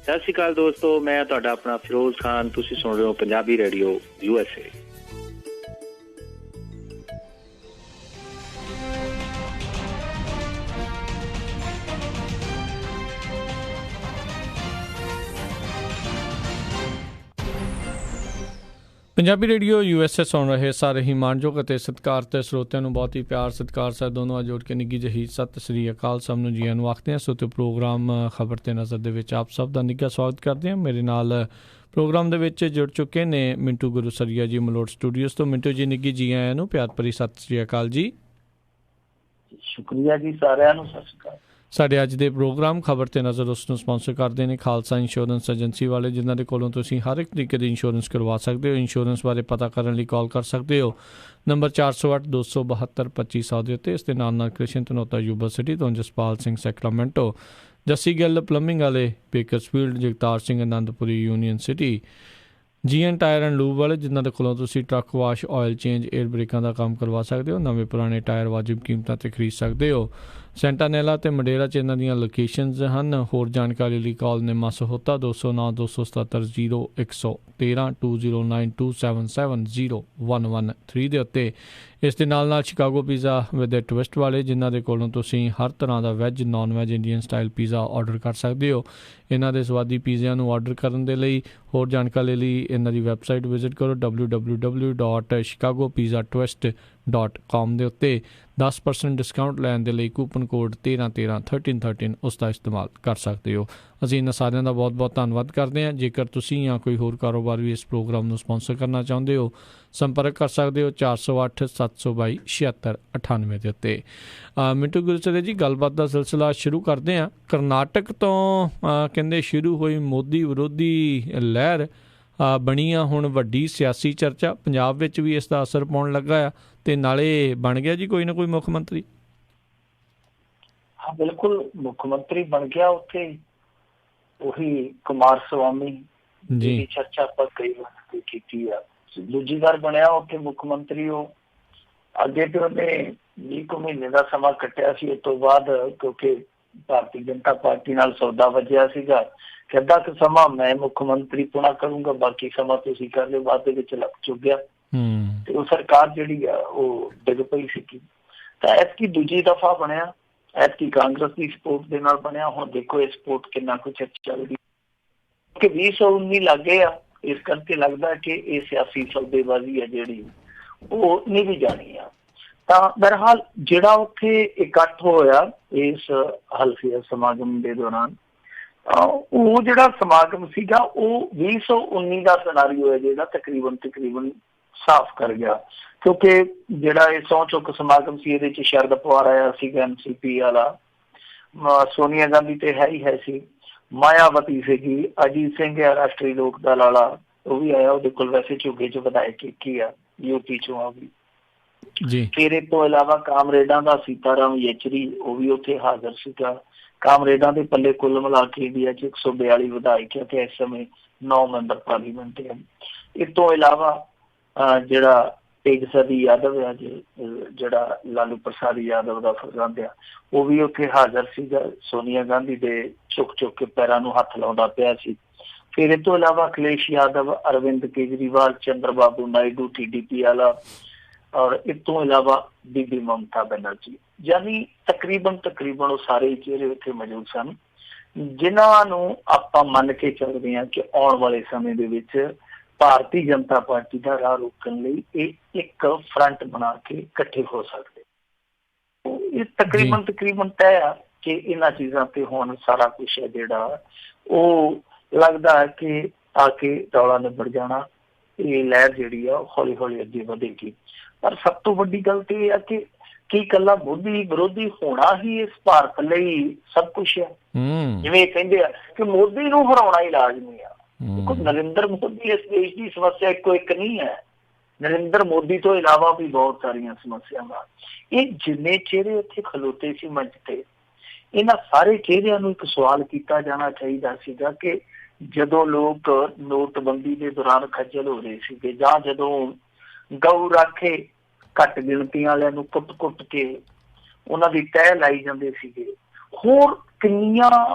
ਸਤਿ ਸ਼੍ਰੀ ਅਕਾਲ ਦੋਸਤੋ, ਮੈਂ ਤੁਹਾਡਾ ਆਪਣਾ ਫਿਰੋਜ਼ ਖਾਨ। ਤੁਸੀਂ ਸੁਣ ਰਹੇ ਹੋ Punjabi radio USA। Punjabi radio USA ਸੁਣ ਰਹੇ ਸਾਰੇ ਹੀ ਮਾਣਯੋਗ ਅਤੇ ਸਤਿਕਾਰਤ ਸਰੋਤਿਆਂ ਨੂੰ ਬਹੁਤ ਹੀ ਪਿਆਰ ਸਤਿਕਾਰ ਸਾਹਿਬ ਦੋਨੋਂ ਜੋੜ ਕੇ ਨਿੱਘੀ ਜਿਹੀ ਸਤਿ ਸ੍ਰੀ ਅਕਾਲ ਸਭ ਨੂੰ ਜੀਆਂ ਨੂੰ ਆਖਦੇ ਹਾਂ। ਸੋ ਤੇ ਪ੍ਰੋਗਰਾਮ ਖਬਰ ਤੇ ਨਜ਼ਰ ਦੇ ਵਿੱਚ ਆਪ ਸਭ ਦਾ ਨਿੱਘਾ ਸਵਾਗਤ ਕਰਦੇ ਹਾਂ। ਮੇਰੇ ਨਾਲ ਪ੍ਰੋਗਰਾਮ ਦੇ ਵਿੱਚ ਜੁੜ ਚੁੱਕੇ ਨੇ ਮਿੰਟੂ ਗੁਰੂਸਰੀਆ ਜੀ ਮਲੋਟ ਸਟੂਡੀਓਜ਼ ਤੋਂ। ਮਿੰਟੂ ਜੀ ਨਿੱਘੀ ਜੀ ਆਇਆਂ ਨੂੰ ਪਿਆਰ ਭਰੀ ਸਤਿ ਸ੍ਰੀ ਅਕਾਲ ਜੀ। ਸ਼ੁਕਰੀਆ ਜੀ, ਸਾਰਿਆਂ ਨੂੰ ਸਤਿ ਸ਼੍ਰੀ ਅਕਾਲ। ਸਾਡੇ ਅੱਜ ਦੇ ਪ੍ਰੋਗਰਾਮ ਖਬਰ ਤੇ ਨਜ਼ਰ ਉਸ ਨੂੰ ਸਪਾਂਸਰ ਕਰਦੇ ਨੇ ਖਾਲਸਾ ਇੰਸ਼ੋਰੈਂਸ ਏਜੰਸੀ ਵਾਲੇ, ਜਿਨ੍ਹਾਂ ਦੇ ਕੋਲੋਂ ਤੁਸੀਂ ਹਰ ਇੱਕ ਤਰੀਕੇ ਦੀ ਇੰਸ਼ੋਰੈਂਸ ਕਰਵਾ ਸਕਦੇ ਹੋ। ਇੰਸ਼ੋਰੈਂਸ ਬਾਰੇ ਪਤਾ ਕਰਨ ਲਈ ਕਾਲ ਕਰ ਸਕਦੇ ਹੋ ਨੰਬਰ 408-272-2500 ਦੇ ਉੱਤੇ। ਇਸ ਦੇ ਨਾਲ ਨਾਲ ਕ੍ਰਿਸ਼ਨ ਧਨੋਤਾ ਯੂਬਾ ਸਿਟੀ ਤੋਂ, ਜਸਪਾਲ ਸਿੰਘ ਸੈਕਰਾਮੈਂਟੋ, ਜੱਸੀ ਗਿੱਲ ਪਲੰਬਿੰਗ ਵਾਲੇ Bakersfield, Jagtar Singh Anandpuri Union City, GN tyre and lube ਵਾਲੇ, ਜਿਨ੍ਹਾਂ ਦੇ ਕੋਲੋਂ ਤੁਸੀਂ truck wash, oil change, air ਬ੍ਰੇਕਾਂ ਦਾ ਕੰਮ ਕਰਵਾ ਸਕਦੇ ਹੋ। ਨਵੇਂ ਪੁਰਾਣੇ ਟਾਇਰ ਵਾਜਿਬ ਕੀਮਤਾਂ 'ਤੇ ਖਰੀਦ ਸਕਦੇ ਹੋ। ਸੈਂਟਾਨੈਲਾ ਅਤੇ ਮੰਡੇਰਾ 'ਚ ਇਹਨਾਂ ਦੀਆਂ ਲੋਕੇਸ਼ਨਜ਼ ਹਨ। ਹੋਰ ਜਾਣਕਾਰੀ ਲਈ ਕਾਲ ਨਿੰਮਾ ਸਹੋਤਾ 209-277-0113 2092770113 ਦੇ ਉੱਤੇ। ਇਸ ਦੇ ਨਾਲ ਨਾਲ Chicago pizza with a twist ਵਾਲੇ, ਜਿਨ੍ਹਾਂ ਦੇ ਕੋਲੋਂ ਤੁਸੀਂ ਹਰ ਤਰ੍ਹਾਂ ਦਾ veg, non veg, Indian style pizza order ਕਰ ਸਕਦੇ ਹੋ। ਇਹਨਾਂ ਦੇ ਸਵਾਦੀ ਪੀਜ਼ਿਆਂ ਨੂੰ ਆਰਡਰ ਕਰਨ ਦੇ ਲਈ ਹੋਰ ਜਾਣਕਾਰੀ ਲਈ ਇਹਨਾਂ ਦੀ ਵੈਬਸਾਈਟ ਵਿਜ਼ਿਟ ਕਰੋ www.chicagopizzatwist.com ਦੇ ਉੱਤੇ। 10% ਡਿਸਕਾਊਂਟ ਲੈਣ ਦੇ ਲਈ ਕੂਪਨ ਕੋਡ 1313 ਉਸ ਦਾ ਇਸਤੇਮਾਲ ਕਰ ਸਕਦੇ ਹੋ। ਅਸੀਂ ਇਹਨਾਂ ਸਾਰਿਆਂ ਦਾ ਬਹੁਤ ਬਹੁਤ ਧੰਨਵਾਦ ਕਰਦੇ ਹਾਂ। ਜੇਕਰ ਤੁਸੀਂ ਜਾਂ ਕੋਈ ਹੋਰ ਕਾਰੋਬਾਰ ਵੀ ਇਸ ਪ੍ਰੋਗਰਾਮ ਨੂੰ ਸਪਾਂਸਰ ਕਰਨਾ ਚਾਹੁੰਦੇ ਹੋ, ਸੰਪਰਕ ਕਰ ਸਕਦੇ ਹੋ 408-722-7698 ਦੇ ਉੱਤੇ। ਮਿੰਟੂ ਗੁਰੂਸਰੀਆ ਜੀ, ਗੱਲਬਾਤ ਦਾ ਸਿਲਸਿਲਾ ਸ਼ੁਰੂ ਕਰਦੇ ਹਾਂ। ਕਰਨਾਟਕ ਤੋਂ ਕਹਿੰਦੇ ਸ਼ੁਰੂ ਹੋਈ ਮੋਦੀ ਵਿਰੋਧੀ ਲਹਿਰ ਬਣੀ ਆ ਹੁਣ ਵੱਡੀ ਸਿਆਸੀ ਚਰਚਾ। ਪੰਜਾਬ ਵਿੱਚ ਵੀ ਇਸ ਦਾ ਅਸਰ ਪਾਉਣ ਲੱਗਾ ਆ ਤੇ ਨਾਲੇ ਬਣ ਗਿਆ ਜੀ ਕੋਈ ਨਾ ਕੋਈ ਮੁੱਖ ਮੰਤਰੀ। ਹਾਂ ਬਿਲਕੁਲ, ਮੁੱਖ ਮੰਤਰੀ ਬਣ ਗਿਆ ਉੱਥੇ ਉਹੀ ਕੁਮਾਰ ਸਵਾਮੀ ਜੀ। ਚਰਚਾ ਆਪਾਂ ਕਈ ਵਾਰ ਕੀਤੀ ਆ। ਦੂਜੀ ਵਾਰ ਬਣਿਆ ਉੱਥੇ ਮੁੱਖ ਮੰਤਰੀ ਉਹ। ਅੱਗੇ ਤੇ ਉਹਨੇ 20 ਮਹੀਨੇ ਦਾ ਸਮਾਂ ਕੱਟਿਆ ਸੀ। ਉਸ ਤੋਂ ਬਾਅਦ ਕਿਉਂਕਿ ਭਾਰਤੀ ਜਨਤਾ ਪਾਰਟੀ ਨਾਲ ਸੌਦਾ ਵੱਜਿਆ ਸੀਗਾ, ਕਹਿੰਦਾ ਕਿ ਸਮਾਂ ਮੈਂ ਮੁੱਖ ਮੰਤਰੀ ਪੁਣਾ ਕਰੂੰਗਾ, ਬਾਕੀ ਸਮਾਂ ਤੁਸੀਂ ਕਰ ਲਿਓ। ਬਾਅਦ ਦੇ ਵਿੱਚ ਲੱਗ ਚੁੱਕਿਆ ਤੇ ਉਹ ਸਰਕਾਰ ਜਿਹੜੀ ਆ ਉਹ ਡਿੱਗ ਪਈ ਸੀਗੀ। ਤਾਂ ਐਤਕੀ ਦੂਜੀ ਦਫਾ ਬਣਿਆ, ਐਤਕੀ ਕਾਂਗਰਸ ਦੀ ਸਪੋਰਟ ਦੇ ਨਾਲ ਬਣਿਆ। ਹੁਣ ਦੇਖੋ ਇਹ ਸਪੋਰਟ ਕਿੰਨਾ ਕੁ ਚਿਰ ਚੱਲਦੀ, ਕਿ 2019 ਲੱਗ ਗਏ ਆ। ਇਸ ਕਰਕੇ ਲੱਗਦਾ ਕਿ ਇਹ ਸਿਆਸੀ ਸੌਦੇਬਾਜ਼ੀ ਹੈ ਜਿਹੜੀ ਉਹ ਨਹੀਂ ਵੀ ਜਾਣੀ ਆ। ਤਾਂ ਬਹਰਹਾਲ ਜਿਹੜਾ ਉੱਥੇ ਇਕੱਠ ਹੋਇਆ ਇਸ ਹਲਫੀਆ ਸਮਾਗਮ ਦੇ ਦੌਰਾਨ, ਉਹ ਜਿਹੜਾ ਸਮਾਗਮ ਸੀਗਾ ਉਹ 2019 ਦਾ ਸਿਨਾਰੀਓ ਹੈ ਜਿਹੜਾ ਤਕਰੀਬਨ ਸਾਫ਼ ਕਰ ਗਿਆ। ਕਿਉਂਕਿ ਜਿਹੜਾ ਇਹ ਸਹੁੰ ਚੁੱਕ ਸਮਾਗਮ ਸੀ, ਇਹਦੇ 'ਚ ਸ਼ਰਦ ਪਵਾਰ ਆਇਆ ਸੀਗਾ NCP ਵਾਲਾ, ਸੋਨੀਆ ਗਾਂਧੀ ਤੇ ਹੈ ਹੀ ਸੀ, ਮਾਇਆਵਤੀ ਸੀਗੀ, ਅਜੀਤ ਸਿੰਘ ਹੈ ਰਾਸ਼ਟਰੀ ਲੋਕ ਦਲ ਵਾਲਾ, ਉਹ ਵੀ ਆਇਆ। ਉਹਦੇ ਕੋਲ ਵੈਸੇ ਝੁੱਗੇ 'ਚ ਵਿਧਾਇਕ ਕੀ ਆ UP 'ਚੋਂ ਆ ਵੀ ਜੀ। ਫਿਰ ਇਹ ਤੋਂ ਇਲਾਵਾ ਕਾਮਰੇਡਾਂ ਦਾ ਸੀਤਾਰਾਮ ਯੇਚਰੀ, ਉਹ ਵੀ ਉੱਥੇ ਹਾਜ਼ਰ ਸੀਗਾ। ਕਾਮਰੇਡਾਂ ਦੇ ਪੱਲੇ ਕੁੱਲ ਮਿਲਾ ਕੇ ਇੰਡੀਆ 'ਚ 142 ਵਿਧਾਇਕ ਹੈ ਤੇ ਇਸ ਸਮੇਂ 9 ਮੈਂਬਰ ਪਾਰਲੀਮੈਂਟ ਹੈ। ਇਸ ਤੋਂ ਇਲਾਵਾ ਜਿਹੜਾ ਤੇਜਸਵੀ ਯਾਦਵ ਹੈ, ਜਿਹੜਾ ਲਾਲੂ ਪ੍ਰਸਾਦ ਯਾਦਵ ਦਾ ਫਰਜ਼ੰਦ ਆ, ਉਹ ਵੀ ਉੱਥੇ ਹਾਜ਼ਰ ਸੀਗਾ। ਸੋਨੀਆ ਗਾਂਧੀ ਦੇ ਚੁੱਕ ਕੇ ਪੈਰਾਂ ਨੂੰ ਹੱਥ ਲਾਉਂਦਾ ਪਿਆ ਸੀ। ਫਿਰ ਇਹ ਤੋਂ ਇਲਾਵਾ ਅਖਿਲੇਸ਼ ਯਾਦਵ, ਅਰਵਿੰਦ ਕੇਜਰੀਵਾਲ, ਚੰਦਰ ਬਾਬੂ ਨਾਇਡੂ TDP ਵਾਲਾ, ਔਰ ਇਸ ਤੋਂ ਇਲਾਵਾ ਬੀਬੀ ਮਮਤਾ ਬੈਨਰਜੀ। ਯਾਨੀ ਤਕਰੀਬਨ ਉਹ ਸਾਰੇ ਚਿਹਰੇ ਉੱਥੇ ਮੌਜੂਦ ਸਨ, ਜਿਨ੍ਹਾਂ ਨੂੰ ਆਪਾਂ ਮੰਨ ਕੇ ਚੱਲਦੇ ਹਾਂ ਕਿ ਆਉਣ ਵਾਲੇ ਸਮੇਂ ਦੇ ਵਿੱਚ ਭਾਰਤੀ ਜਨਤਾ ਪਾਰਟੀ ਦਾ ਰਾਹ ਰੋਕਣ ਲਈ ਇਹ ਇੱਕ ਫਰੰਟ ਬਣਾ ਕੇ ਇਕੱਠੇ ਹੋ ਸਕਦੇ। ਇਹ ਤਕਰੀਬਨ ਤੈਅ ਆ ਕਿ ਇਹਨਾਂ ਚੀਜ਼ਾਂ ਤੇ ਹੁਣ ਸਾਰਾ ਕੁਛ ਹੈ ਜਿਹੜਾ ਉਹ ਲੱਗਦਾ ਹੈ ਕਿ ਆ ਕੇ ਰੌਲਾ ਨਿਬੜ ਜਾਣਾ। ਇਹ ਲਹਿਰ ਜਿਹੜੀ ਆ ਹੌਲੀ ਹੌਲੀ ਅੱਗੇ ਵਧੇਗੀ। ਪਰ ਸਭ ਤੋਂ ਵੱਡੀ ਗੱਲ ਤੇ ਇਹ ਆ ਕਿ ਇਕੱਲਾ ਮੋਦੀ ਵਿਰੋਧੀ ਹੋਣਾ ਹੀ ਇਸ ਭਾਰਤ ਲਈ ਸਭ ਕੁਛ ਹੈ। ਜਿਵੇਂ ਕਹਿੰਦੇ ਆ ਕਿ ਮੋਦੀ ਨੂੰ ਹਰਾਉਣਾ ਹੀ ਲਾਜ਼ਮੀ ਆ। ਨਰਿੰਦਰ ਮੋਦੀ ਇਸ ਦੇਸ਼ ਦੀ ਸਮੱਸਿਆ ਇੱਕੋ ਇੱਕ ਨਹੀਂ ਹੈ। ਨਰਿੰਦਰ ਮੋਦੀ ਤੋਂ ਇਲਾਵਾ ਵੀ ਬਹੁਤ ਸਾਰੀਆਂ ਸਮੱਸਿਆਵਾਂ। ਇਹ ਜਿੰਨੇ ਚਿਹਰੇ ਉੱਥੇ ਖਲੋਤੇ ਸੀ ਮੰਚ ਤੇ, ਇਹਨਾਂ ਸਾਰੇ ਚਿਹਰਿਆਂ ਨੂੰ ਇੱਕ ਸਵਾਲ ਕੀਤਾ ਜਾਣਾ ਚਾਹੀਦਾ ਸੀਗਾ ਕਿ ਜਦੋਂ ਲੋਕ ਨੋਟਬੰਦੀ ਦੇ ਦੌਰਾਨ ਖੱਜਲ ਹੋ ਰਹੇ ਸੀਗੇ, ਜਾਂ ਜਦੋਂ ਗਊ ਰਾਖੇ ਘੱਟ ਗਿਣਤੀਆਂ ਵਾਲਿਆਂ ਨੂੰ ਕੁੱਟ ਕੇ ਉਹਨਾਂ ਦੀ ਤਹਿ ਲਾਈ ਜਾਂਦੇ ਸੀਗੇ, ਹੋਰ ਕਿੰਨੀਆਂ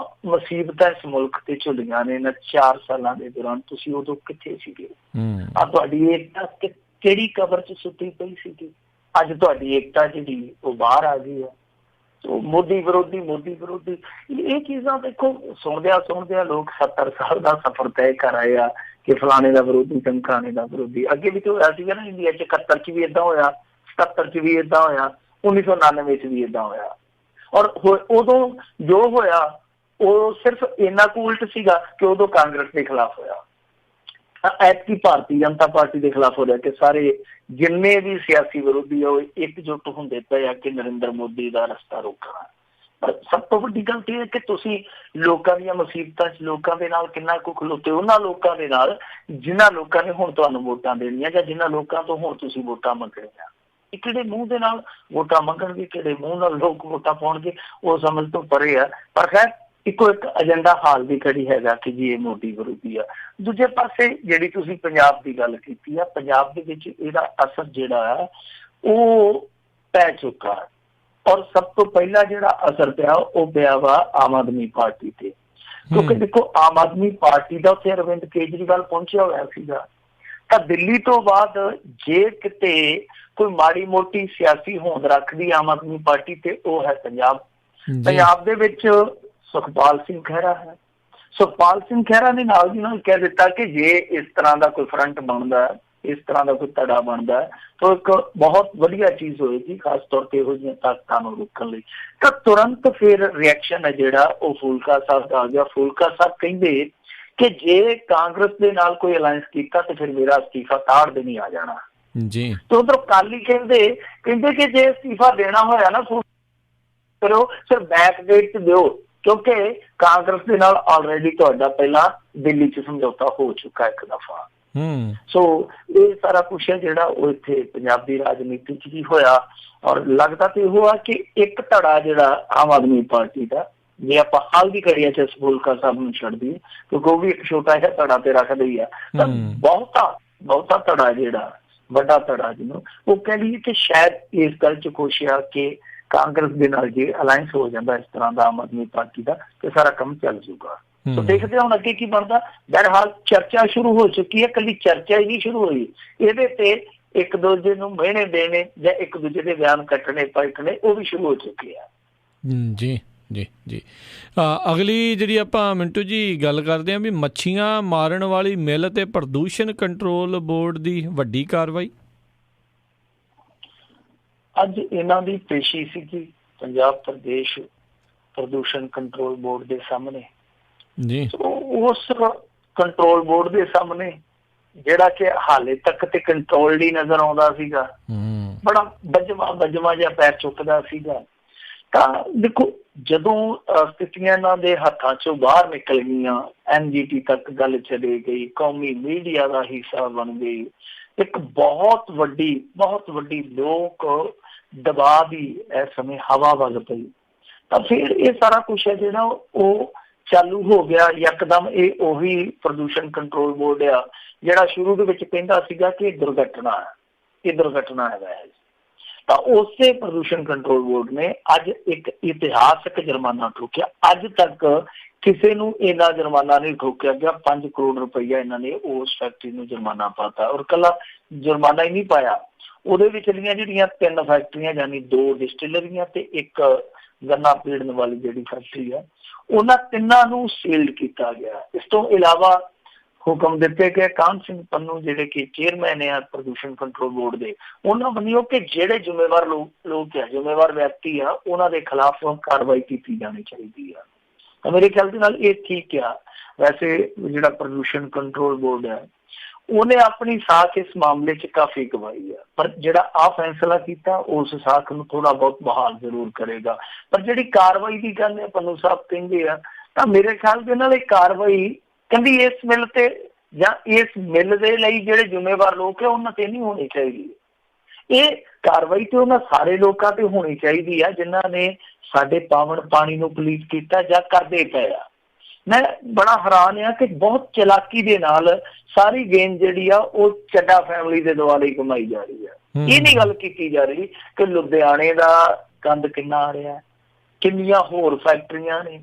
ਮੁਸੀਬਤਾਂ ਇਸ ਮੁਲਕ ਤੇ ਝੁੱਲੀਆਂ ਨੇ ਇਹਨਾਂ 4 ਸਾਲਾਂ ਦੇ ਦੌਰਾਨ। ਤੁਸੀਂ ਉਦੋਂ ਕਿੱਥੇ ਸੀਗੇ? ਆ ਤੁਹਾਡੀ ਏਕਤਾ ਕਿਹੜੀ ਕਬਰ 'ਚ ਸੁੱਤੀ ਪਈ ਸੀਗੀ? ਅੱਜ ਤੁਹਾਡੀ ਏਕਤਾ ਜਿਹੜੀ ਉਹ ਬਾਹਰ ਆ ਗਈ ਹੈ। ਮੋਦੀ ਵਿਰੋਧੀ ਇਹ ਚੀਜ਼ਾਂ ਦੇਖੋ ਸੁਣਦਿਆਂ ਲੋਕ 70 ਸਾਲ ਦਾ ਸਫ਼ਰ ਤੈਅ ਕਰ ਆਏ ਆ ਕਿ ਫਲਾਣੇ ਦਾ ਵਿਰੋਧੀ ਟਮਕਾਣੇ ਦਾ ਵਿਰੋਧੀ। ਅੱਗੇ ਵੀ ਤਾਂ ਹੋਇਆ ਸੀਗਾ ਨਾ, ਇੰਡੀਆ 'ਚ 71 'ਚ ਵੀ ਏਦਾਂ ਹੋਇਆ, 77 'ਚ ਵੀ ਏਦਾਂ ਹੋਇਆ, 1999 'ਚ ਵੀ ਏਦਾਂ ਹੋਇਆ। ਔਰ ਉਦੋਂ ਜੋ ਹੋਇਆ ਉਹ ਸਿਰਫ ਇੰਨਾ ਕੁ ਉਲਟ ਸੀਗਾ ਕਿ ਉਦੋਂ ਕਾਂਗਰਸ ਦੇ ਖਿਲਾਫ ਹੋਇਆ। ਐਤਕੀ ਭਾਰਤੀ ਜਨਤਾ ਪਾਰਟੀ ਦੇ ਖਿਲਾਫ ਹੋ ਰਿਹਾ ਕਿ ਸਾਰੇ ਜਿੰਨੇ ਵੀ ਸਿਆਸੀ ਵਿਰੋਧੀ ਆ ਉਹ ਇਕਜੁੱਟ ਹੁੰਦੇ ਪਏ ਆ ਕਿ ਨਰਿੰਦਰ ਮੋਦੀ ਦਾ ਰਸਤਾ ਰੋਕਣਾ। ਪਰ ਸਭ ਤੋਂ ਵੱਡੀ ਗੱਲ ਇਹ ਹੈ ਕਿ ਤੁਸੀਂ ਲੋਕਾਂ ਦੀਆਂ ਮੁਸੀਬਤਾਂ 'ਚ ਲੋਕਾਂ ਦੇ ਨਾਲ ਕਿੰਨਾ ਕੁ ਖਲੋਤੇ, ਉਹਨਾਂ ਲੋਕਾਂ ਦੇ ਨਾਲ ਜਿਨ੍ਹਾਂ ਲੋਕਾਂ ਨੇ ਹੁਣ ਤੁਹਾਨੂੰ ਵੋਟਾਂ ਦੇਣੀਆਂ ਜਾਂ ਜਿਨ੍ਹਾਂ ਲੋਕਾਂ ਤੋਂ ਹੁਣ ਤੁਸੀਂ ਵੋਟਾਂ ਮੰਗਣੀਆਂ। ਇਹ ਕਿਹੜੇ ਮੂੰਹ ਦੇ ਨਾਲ ਵੋਟਾਂ ਮੰਗਣਗੇ, ਕਿਹੜੇ ਮੂੰਹ ਨਾਲ ਲੋਕ ਵੋਟਾਂ ਪਾਉਣਗੇ, ਉਹ ਸਮਝ ਤੋਂ ਪਰੇ ਆ। ਪਰ ਖੈਰ ਇੱਕੋ ਇੱਕ ਏਜੰਡਾ ਹਾਲ ਦੀ ਘੜੀ ਹੈਗਾ ਕਿ ਜੀ ਇਹ ਮੋਦੀ ਵਿਰੋਧੀ ਆ। ਦੂਜੇ ਪਾਸੇ ਜਿਹੜੀ ਤੁਸੀਂ ਪੰਜਾਬ ਦੀ ਗੱਲ ਕੀਤੀ ਆ, ਪੰਜਾਬ ਦੇ ਵਿੱਚ ਇਹਦਾ ਅਸਰ ਜਿਹੜਾ ਆ ਉਹ ਪੈ ਚੁੱਕਾ। ਔਰ ਸਭ ਤੋਂ ਪਹਿਲਾਂ ਜਿਹੜਾ ਅਸਰ ਪਿਆ ਉਹ ਪਿਆ ਵਾ ਆਮ ਆਦਮੀ ਪਾਰਟੀ ਤੇ, ਕਿਉਂਕਿ ਦੇਖੋ ਆਮ ਆਦਮੀ ਪਾਰਟੀ ਦਾ ਉੱਥੇ ਅਰਵਿੰਦ ਕੇਜਰੀਵਾਲ ਪਹੁੰਚਿਆ ਹੋਇਆ ਸੀਗਾ। ਤਾਂ ਦਿੱਲੀ ਤੋਂ ਬਾਅਦ ਜੇ ਕਿਤੇ ਕੋਈ ਮਾੜੀ ਮੋਟੀ ਸਿਆਸੀ ਹੋਂਦ ਰੱਖਦੀ ਆਮ ਆਦਮੀ ਪਾਰਟੀ ਤੇ ਉਹ ਹੈ ਪੰਜਾਬ। ਪੰਜਾਬ ਦੇ ਵਿੱਚ ਸੁਖਪਾਲ ਸਿੰਘ ਖਹਿਰਾ ਹੈ। ਸੁਖਪਾਲ ਸਿੰਘ ਖਹਿਰਾ ਨੇ ਨਾਲ ਦੀ ਨਾਲ ਕਹਿ ਦਿੱਤਾ ਕਿ ਜੇ ਇਸ ਤਰ੍ਹਾਂ ਦਾ ਕੋਈ ਫਰੰਟ ਬਣਦਾ, ਇਸ ਤਰ੍ਹਾਂ ਦਾ ਕੋਈ ਧੜਾ ਬਣਦਾ ਤਾਂ ਇੱਕ ਬਹੁਤ ਵਧੀਆ ਚੀਜ਼ ਹੋਏਗੀ, ਖਾਸ ਤੌਰ ਤੇ ਇਹੋ ਜਿਹੀਆਂ ਤਾਕਤਾਂ ਨੂੰ ਰੋਕਣ ਲਈ। ਤਾਂ ਤੁਰੰਤ ਫਿਰ ਰਿਐਕਸ਼ਨ ਹੈ ਜਿਹੜਾ ਉਹ ਫੂਲਕਾ ਸਾਹਿਬ ਦਾ ਆ ਗਿਆ। ਫੂਲਕਾ ਸਾਹਿਬ ਕਹਿੰਦੇ ਕਿ ਜੇ ਕਾਂਗਰਸ ਦੇ ਨਾਲ ਕੋਈ ਅਲਾਇੰਸ ਕੀਤਾ ਤੇ ਫਿਰ ਮੇਰਾ ਅਸਤੀਫਾ ਤਾੜ ਦੇ ਨਹੀਂ ਆ ਜਾਣਾ ਜੀ। ਤੇ ਉਧਰ ਅਕਾਲੀ ਕਹਿੰਦੇ ਕਿ ਜੇ ਅਸਤੀਫਾ ਦੇਣਾ ਹੋਇਆ ਨਾ ਕਰੋ, ਸਿਰ ਬੈਕ ਗੇਟ 'ਚ ਦਿਓ, ਕਿਉਂਕਿ ਕਾਂਗਰਸ ਦੇ ਨਾਲ ਆਲਰੇਡੀ ਤੁਹਾਡਾ ਪਹਿਲਾਂ ਦਿੱਲੀ 'ਚ ਸਮਝੌਤਾ ਹੋ ਚੁੱਕਾ ਇੱਕ ਦਫਾ। ਸੋ ਇਹ ਸਾਰਾ ਕੁਛ ਹੈ ਜਿਹੜਾ ਉਹ ਇੱਥੇ ਪੰਜਾਬੀ ਰਾਜਨੀਤੀ 'ਚ ਵੀ ਹੋਇਆ। ਔਰ ਲੱਗਦਾ ਤੇ ਇਹੋ ਆ ਕਿ ਇੱਕ ਧੜਾ ਜਿਹੜਾ ਆਮ ਆਦਮੀ ਪਾਰਟੀ ਦਾ, ਜੇ ਆਪਾਂ ਹਾਲ ਦੀ ਘੜੀਆਂ 'ਚ ਫੂਲਕਾ ਸਾਹਿਬ ਨੂੰ ਛੱਡ ਦਈਏ ਕਿਉਂਕਿ ਉਹ ਵੀ ਇੱਕ ਛੋਟਾ ਜਿਹਾ ਧੜਾ ਤੇ ਰੱਖਦੇ ਹੀ ਆ, ਤਾਂ ਬਹੁਤਾ ਧੜਾ ਜਿਹੜਾ ਵੱਡਾ ਧੜਾ ਜਿਹਨੂੰ ਉਹ ਕਹਿੰਦੀ ਕਿ ਸ਼ਾਇਦ ਇਸ ਗੱਲ 'ਚ ਖੁਸ਼ ਆ ਕਿ ਕਾਂਗਰਸ ਦੇ ਨਾਲ ਜੇ ਅਲਾਇੰਸ ਹੋ ਜਾਂਦਾ ਇਸ ਤਰ੍ਹਾਂ ਦਾ ਆਮ ਆਦਮੀ ਪਾਰਟੀ ਦਾ ਤੇ ਸਾਰਾ ਕੰਮ ਚੱਲ ਜੂਗਾ। ਸੋ ਦੇਖਦੇ ਹੁਣ ਅੱਗੇ ਕੀ ਬਣਦਾ। ਬਹਰਹਾਲ ਚਰਚਾ ਸ਼ੁਰੂ ਹੋ ਚੁੱਕੀ ਹੈ, ਇਕੱਲੀ ਚਰਚਾ ਹੀ ਨਹੀਂ ਸ਼ੁਰੂ ਹੋਈ, ਇਹਦੇ ਤੇ ਇੱਕ ਦੂਜੇ ਨੂੰ ਮਿਹਣੇ ਦੇਣੇ ਜਾਂ ਇੱਕ ਦੂਜੇ ਦੇ ਬਿਆਨ ਕੱਟਣੇ ਪਲਟਣੇ ਉਹ ਵੀ ਸ਼ੁਰੂ ਹੋ ਚੁੱਕੇ ਆ। ਜੀ ਜੀ ਜੀ ਅਗਲੀ ਜਿਹੜੀ ਆਪਾਂ ਮਿੰਟੂ ਜੀ ਗੱਲ ਕਰਦੇ ਹਾਂ ਵੀ ਮੱਛੀਆਂ ਮਾਰਨ ਵਾਲੀ ਮਿੱਲ ਤੇ ਪ੍ਰਦੂਸ਼ਣ ਕੰਟਰੋਲ ਬੋਰਡ ਦੀ ਵੱਡੀ ਕਾਰਵਾਈ। ਅੱਜ ਇਹਨਾਂ ਦੀ ਪੇਸ਼ੀ ਸੀਗੀ ਪੰਜਾਬ ਪ੍ਰਦੇਸ਼ ਪ੍ਰਦੂਸ਼ਣ ਕੰਟਰੋਲ ਬੋਰਡ ਦੇ ਸਾਹਮਣੇ ਜੀ। ਉਸ ਕੰਟਰੋਲ ਬੋਰਡ ਦੇ ਸਾਹਮਣੇ ਜਿਹੜਾ ਕਿ ਹਾਲੇ ਤੱਕ ਤੇ ਕੰਟਰੋਲ ਹੀ ਨਜ਼ਰ ਆਉਂਦਾ ਸੀਗਾ, ਬੜਾ ਬਜਮਾ ਜਿਹਾ ਪੈਰ ਚੁੱਕਦਾ ਸੀਗਾ। ਤਾਂ ਦੇਖੋ ਜਦੋਂ ਸਥਿਤੀਆਂ ਇਹਨਾਂ ਦੇ ਹੱਥਾਂ ਚੋਂ ਬਾਹਰ ਨਿਕਲ ਗਈਆਂ, NGT ਤੱਕ ਗੱਲ ਚਲੇ ਗਈ, ਕੌਮੀ ਮੀਡੀਆ ਦਾ ਹਿੱਸਾ ਬਣ ਗਈ, ਇੱਕ ਬਹੁਤ ਵੱਡੀ ਲੋਕ ਦਬਾਅ ਦੀ ਇਸ ਸਮੇਂ ਹਵਾ ਵਗ ਪਈ, ਤਾਂ ਫਿਰ ਇਹ ਸਾਰਾ ਕੁਛ ਹੈ ਜਿਹੜਾ ਉਹ ਚਾਲੂ ਹੋ ਗਿਆ ਯਕਦਮ। ਇਹ ਉਹੀ ਪ੍ਰਦੂਸ਼ਣ ਕੰਟਰੋਲ ਬੋਰਡ ਆ ਜਿਹੜਾ ਸ਼ੁਰੂ ਦੇ ਵਿੱਚ ਕਹਿੰਦਾ ਸੀਗਾ ਕਿ ਇਹ ਦੁਰਘਟਨਾ ਹੈ। ਤਾਂ ਉਸੇ ਪ੍ਰਦੂਸ਼ਣ ਕੰਟਰੋਲ ਬੋਰਡ ਨੇ ਅੱਜ ਇੱਕ ਇਤਿਹਾਸਕ ਜੁਰਮਾਨਾ ਠੋਕਿਆ। ਅੱਜ ਤੱਕ ਕਿਸੇ ਨੂੰ ਇੰਨਾ ਜੁਰਮਾਨਾ ਨਹੀਂ ਠੋਕਿਆ ਗਿਆ। 5 ਕਰੋੜ ਰੁਪਈਆ ਇਹਨਾਂ ਨੇ ਉਸ ਫੈਕਟਰੀ ਨੂੰ ਜੁਰਮਾਨਾ ਪਾਤਾ। ਔਰ ਇਕੱਲਾ ਜੁਰਮਾਨਾ ਹੀ ਨਹੀਂ ਪਾਇਆ, ਉਹਦੇ ਵਿਚਲੀਆਂ ਜਿਹੜੀਆਂ 3 ਫੈਕਟਰੀਆਂ ਯਾਨੀ 2 ਡਿਸਟਿਲਰੀਆਂ ਤੇ ਇੱਕ ਗੰਨਾ ਪੀੜਨ ਵਾਲੀ ਜਿਹੜੀ ਫੈਕਟਰੀ ਆ, ਉਹਨਾਂ ਤਿੰਨਾਂ ਨੂੰ ਸੀਲਡ ਕੀਤਾ ਗਿਆ। ਇਸ ਤੋਂ ਇਲਾਵਾ ਹੁਕਮ ਦਿੱਤੇ ਗਏ ਕਾਹਨ ਸਿੰਘ ਪੰਨੂ ਜਿਹੜੇ ਕਿ ਚੇਅਰਮੈਨ ਆ ਪ੍ਰਦੂਸ਼ਣ ਕੰਟਰੋਲ ਬੋਰਡ ਦੇ, ਉਹਨਾਂ ਵੱਲੋਂ ਕਿ ਜਿਹੜੇ ਜ਼ਿੰਮੇਵਾਰ ਲੋਕ ਆ, ਜ਼ਿੰਮੇਵਾਰ ਵਿਅਕਤੀ ਆ, ਉਹਨਾਂ ਦੇ ਖਿਲਾਫ ਕਾਰਵਾਈ ਕੀਤੀ ਜਾਣੀ ਚਾਹੀਦੀ ਆ। ਤਾਂ ਮੇਰੇ ਖਿਆਲ ਦੇ ਨਾਲ ਇਹ ਠੀਕ ਆ। ਵੈਸੇ ਜਿਹੜਾ ਪ੍ਰਦੂਸ਼ਣ ਕੰਟਰੋਲ ਬੋਰਡ ਹੈ ਉਹਨੇ ਆਪਣੀ ਸਾਖ ਇਸ ਮਾਮਲੇ 'ਚ ਕਾਫੀ ਗਵਾਈ ਆ, ਪਰ ਜਿਹੜਾ ਆਹ ਫੈਸਲਾ ਕੀਤਾ ਉਸ ਸਾਖ ਨੂੰ ਥੋੜਾ ਬਹੁਤ ਬਹਾਲ ਜ਼ਰੂਰ ਕਰੇਗਾ। ਪਰ ਜਿਹੜੀ ਕਾਰਵਾਈ ਦੀ ਗੱਲ ਹੈ ਪੰਨੂ ਸਾਹਿਬ ਕਹਿੰਦੇ ਆ, ਤਾਂ ਮੇਰੇ ਖਿਆਲ ਦੇ ਨਾਲ ਇਹ ਕਾਰਵਾਈ ਕਹਿੰਦੀ ਇਸ ਮਿੱਲ ਤੇ ਜਾਂ ਇਸ ਮਿੱਲ ਦੇ ਲਈ ਜਿਹੜੇ ਜ਼ਿੰਮੇਵਾਰ ਲੋਕ ਆ ਉਹਨਾਂ ਤੇ ਨਹੀਂ ਹੋਣੀ ਚਾਹੀਦੀ। ਇਹ ਕਾਰਵਾਈ ਤੇ ਉਹਨਾਂ ਸਾਰੇ ਲੋਕਾਂ ਤੇ ਹੋਣੀ ਚਾਹੀਦੀ ਆ ਜਿਨ੍ਹਾਂ ਨੇ ਸਾਡੇ ਪਾਵਨ ਪਾਣੀ ਨੂੰ ਪਲੀਟ ਕੀਤਾ ਜਾਂ ਕਰਦੇ ਪਏ ਆ। ਮੈਂ ਬੜਾ ਹੈਰਾਨ ਆ ਕਿ ਬਹੁਤ ਚਲਾਕੀ ਦੇ ਨਾਲ ਸਾਰੀ ਗੇਮ ਜਿਹੜੀ ਆ ਉਹ ਚੱਡਾ ਫੈਮਿਲੀ ਦੇ ਦੁਆਲੇ ਘੁਮਾਈ ਜਾ ਰਹੀ ਆ। ਇਹ ਨਹੀਂ ਗੱਲ ਕੀਤੀ ਜਾ ਰਹੀ ਕਿ ਲੁਧਿਆਣੇ ਦਾ ਗੰਦ ਕਿੰਨਾ ਆ ਰਿਹਾ, ਕਿੰਨੀਆਂ ਹੋਰ ਫੈਕਟਰੀਆਂ ਨੇ,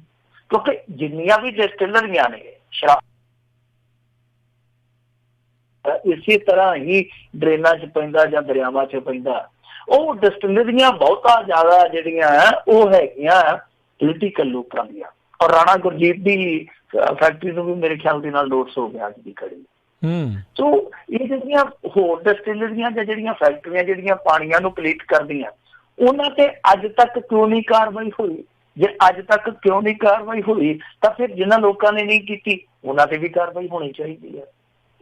ਕਿਉਂਕਿ ਜਿੰਨੀਆਂ ਵੀ ਡਿਸਟਿਲਰੀਆਂ ਨੇ ਸ਼ਰਾਬ ਇਸੇ ਤਰ੍ਹਾਂ ਹੀ ਡਰੇਨਾਂ 'ਚ ਪੈਂਦਾ ਜਾਂ ਦਰਿਆਵਾਂ 'ਚ ਪੈਂਦਾ। ਉਹ ਡਿਸਟਿਲਰੀਆਂ ਬਹੁਤਾ ਜ਼ਿਆਦਾ ਜਿਹੜੀਆਂ ਉਹ ਹੈਗੀਆਂ ਪੋਲੀਟੀਕਲ ਲੋਕਾਂ ਦੀਆਂ। ਔਰ ਰਾਣਾ ਗੁਰਜੀਤ ਦੀ ਫੈਕਟਰੀ ਨੂੰ ਵੀ ਮੇਰੇ ਖਿਆਲ ਦੇ ਨਾਲ ਲੋਸ ਹੋ ਗਿਆ ਅੱਜ ਦੀ ਘੜੀ। ਸੋ ਇਹ ਜਿਹੜੀਆਂ ਹੋਰ ਡਿਸਟਿਲਰੀਆਂ ਜਾਂ ਜਿਹੜੀਆਂ ਫੈਕਟਰੀਆਂ ਜਿਹੜੀਆਂ ਪਾਣੀਆਂ ਨੂੰ ਪਲੀਟ ਕਰਦੀਆਂ, ਉਹਨਾਂ ਤੇ ਅੱਜ ਤੱਕ ਕਿਉਂ ਨਹੀਂ ਕਾਰਵਾਈ ਹੋਈ? ਜੇ ਅੱਜ ਤੱਕ ਕਿਉਂ ਨਹੀਂ ਕਾਰਵਾਈ ਹੋਈ ਤਾਂ ਫਿਰ ਜਿਨ੍ਹਾਂ ਲੋਕਾਂ ਨੇ ਨਹੀਂ ਕੀਤੀ ਉਹਨਾਂ ਤੇ ਵੀ ਕਾਰਵਾਈ ਹੋਣੀ ਚਾਹੀਦੀ ਹੈ।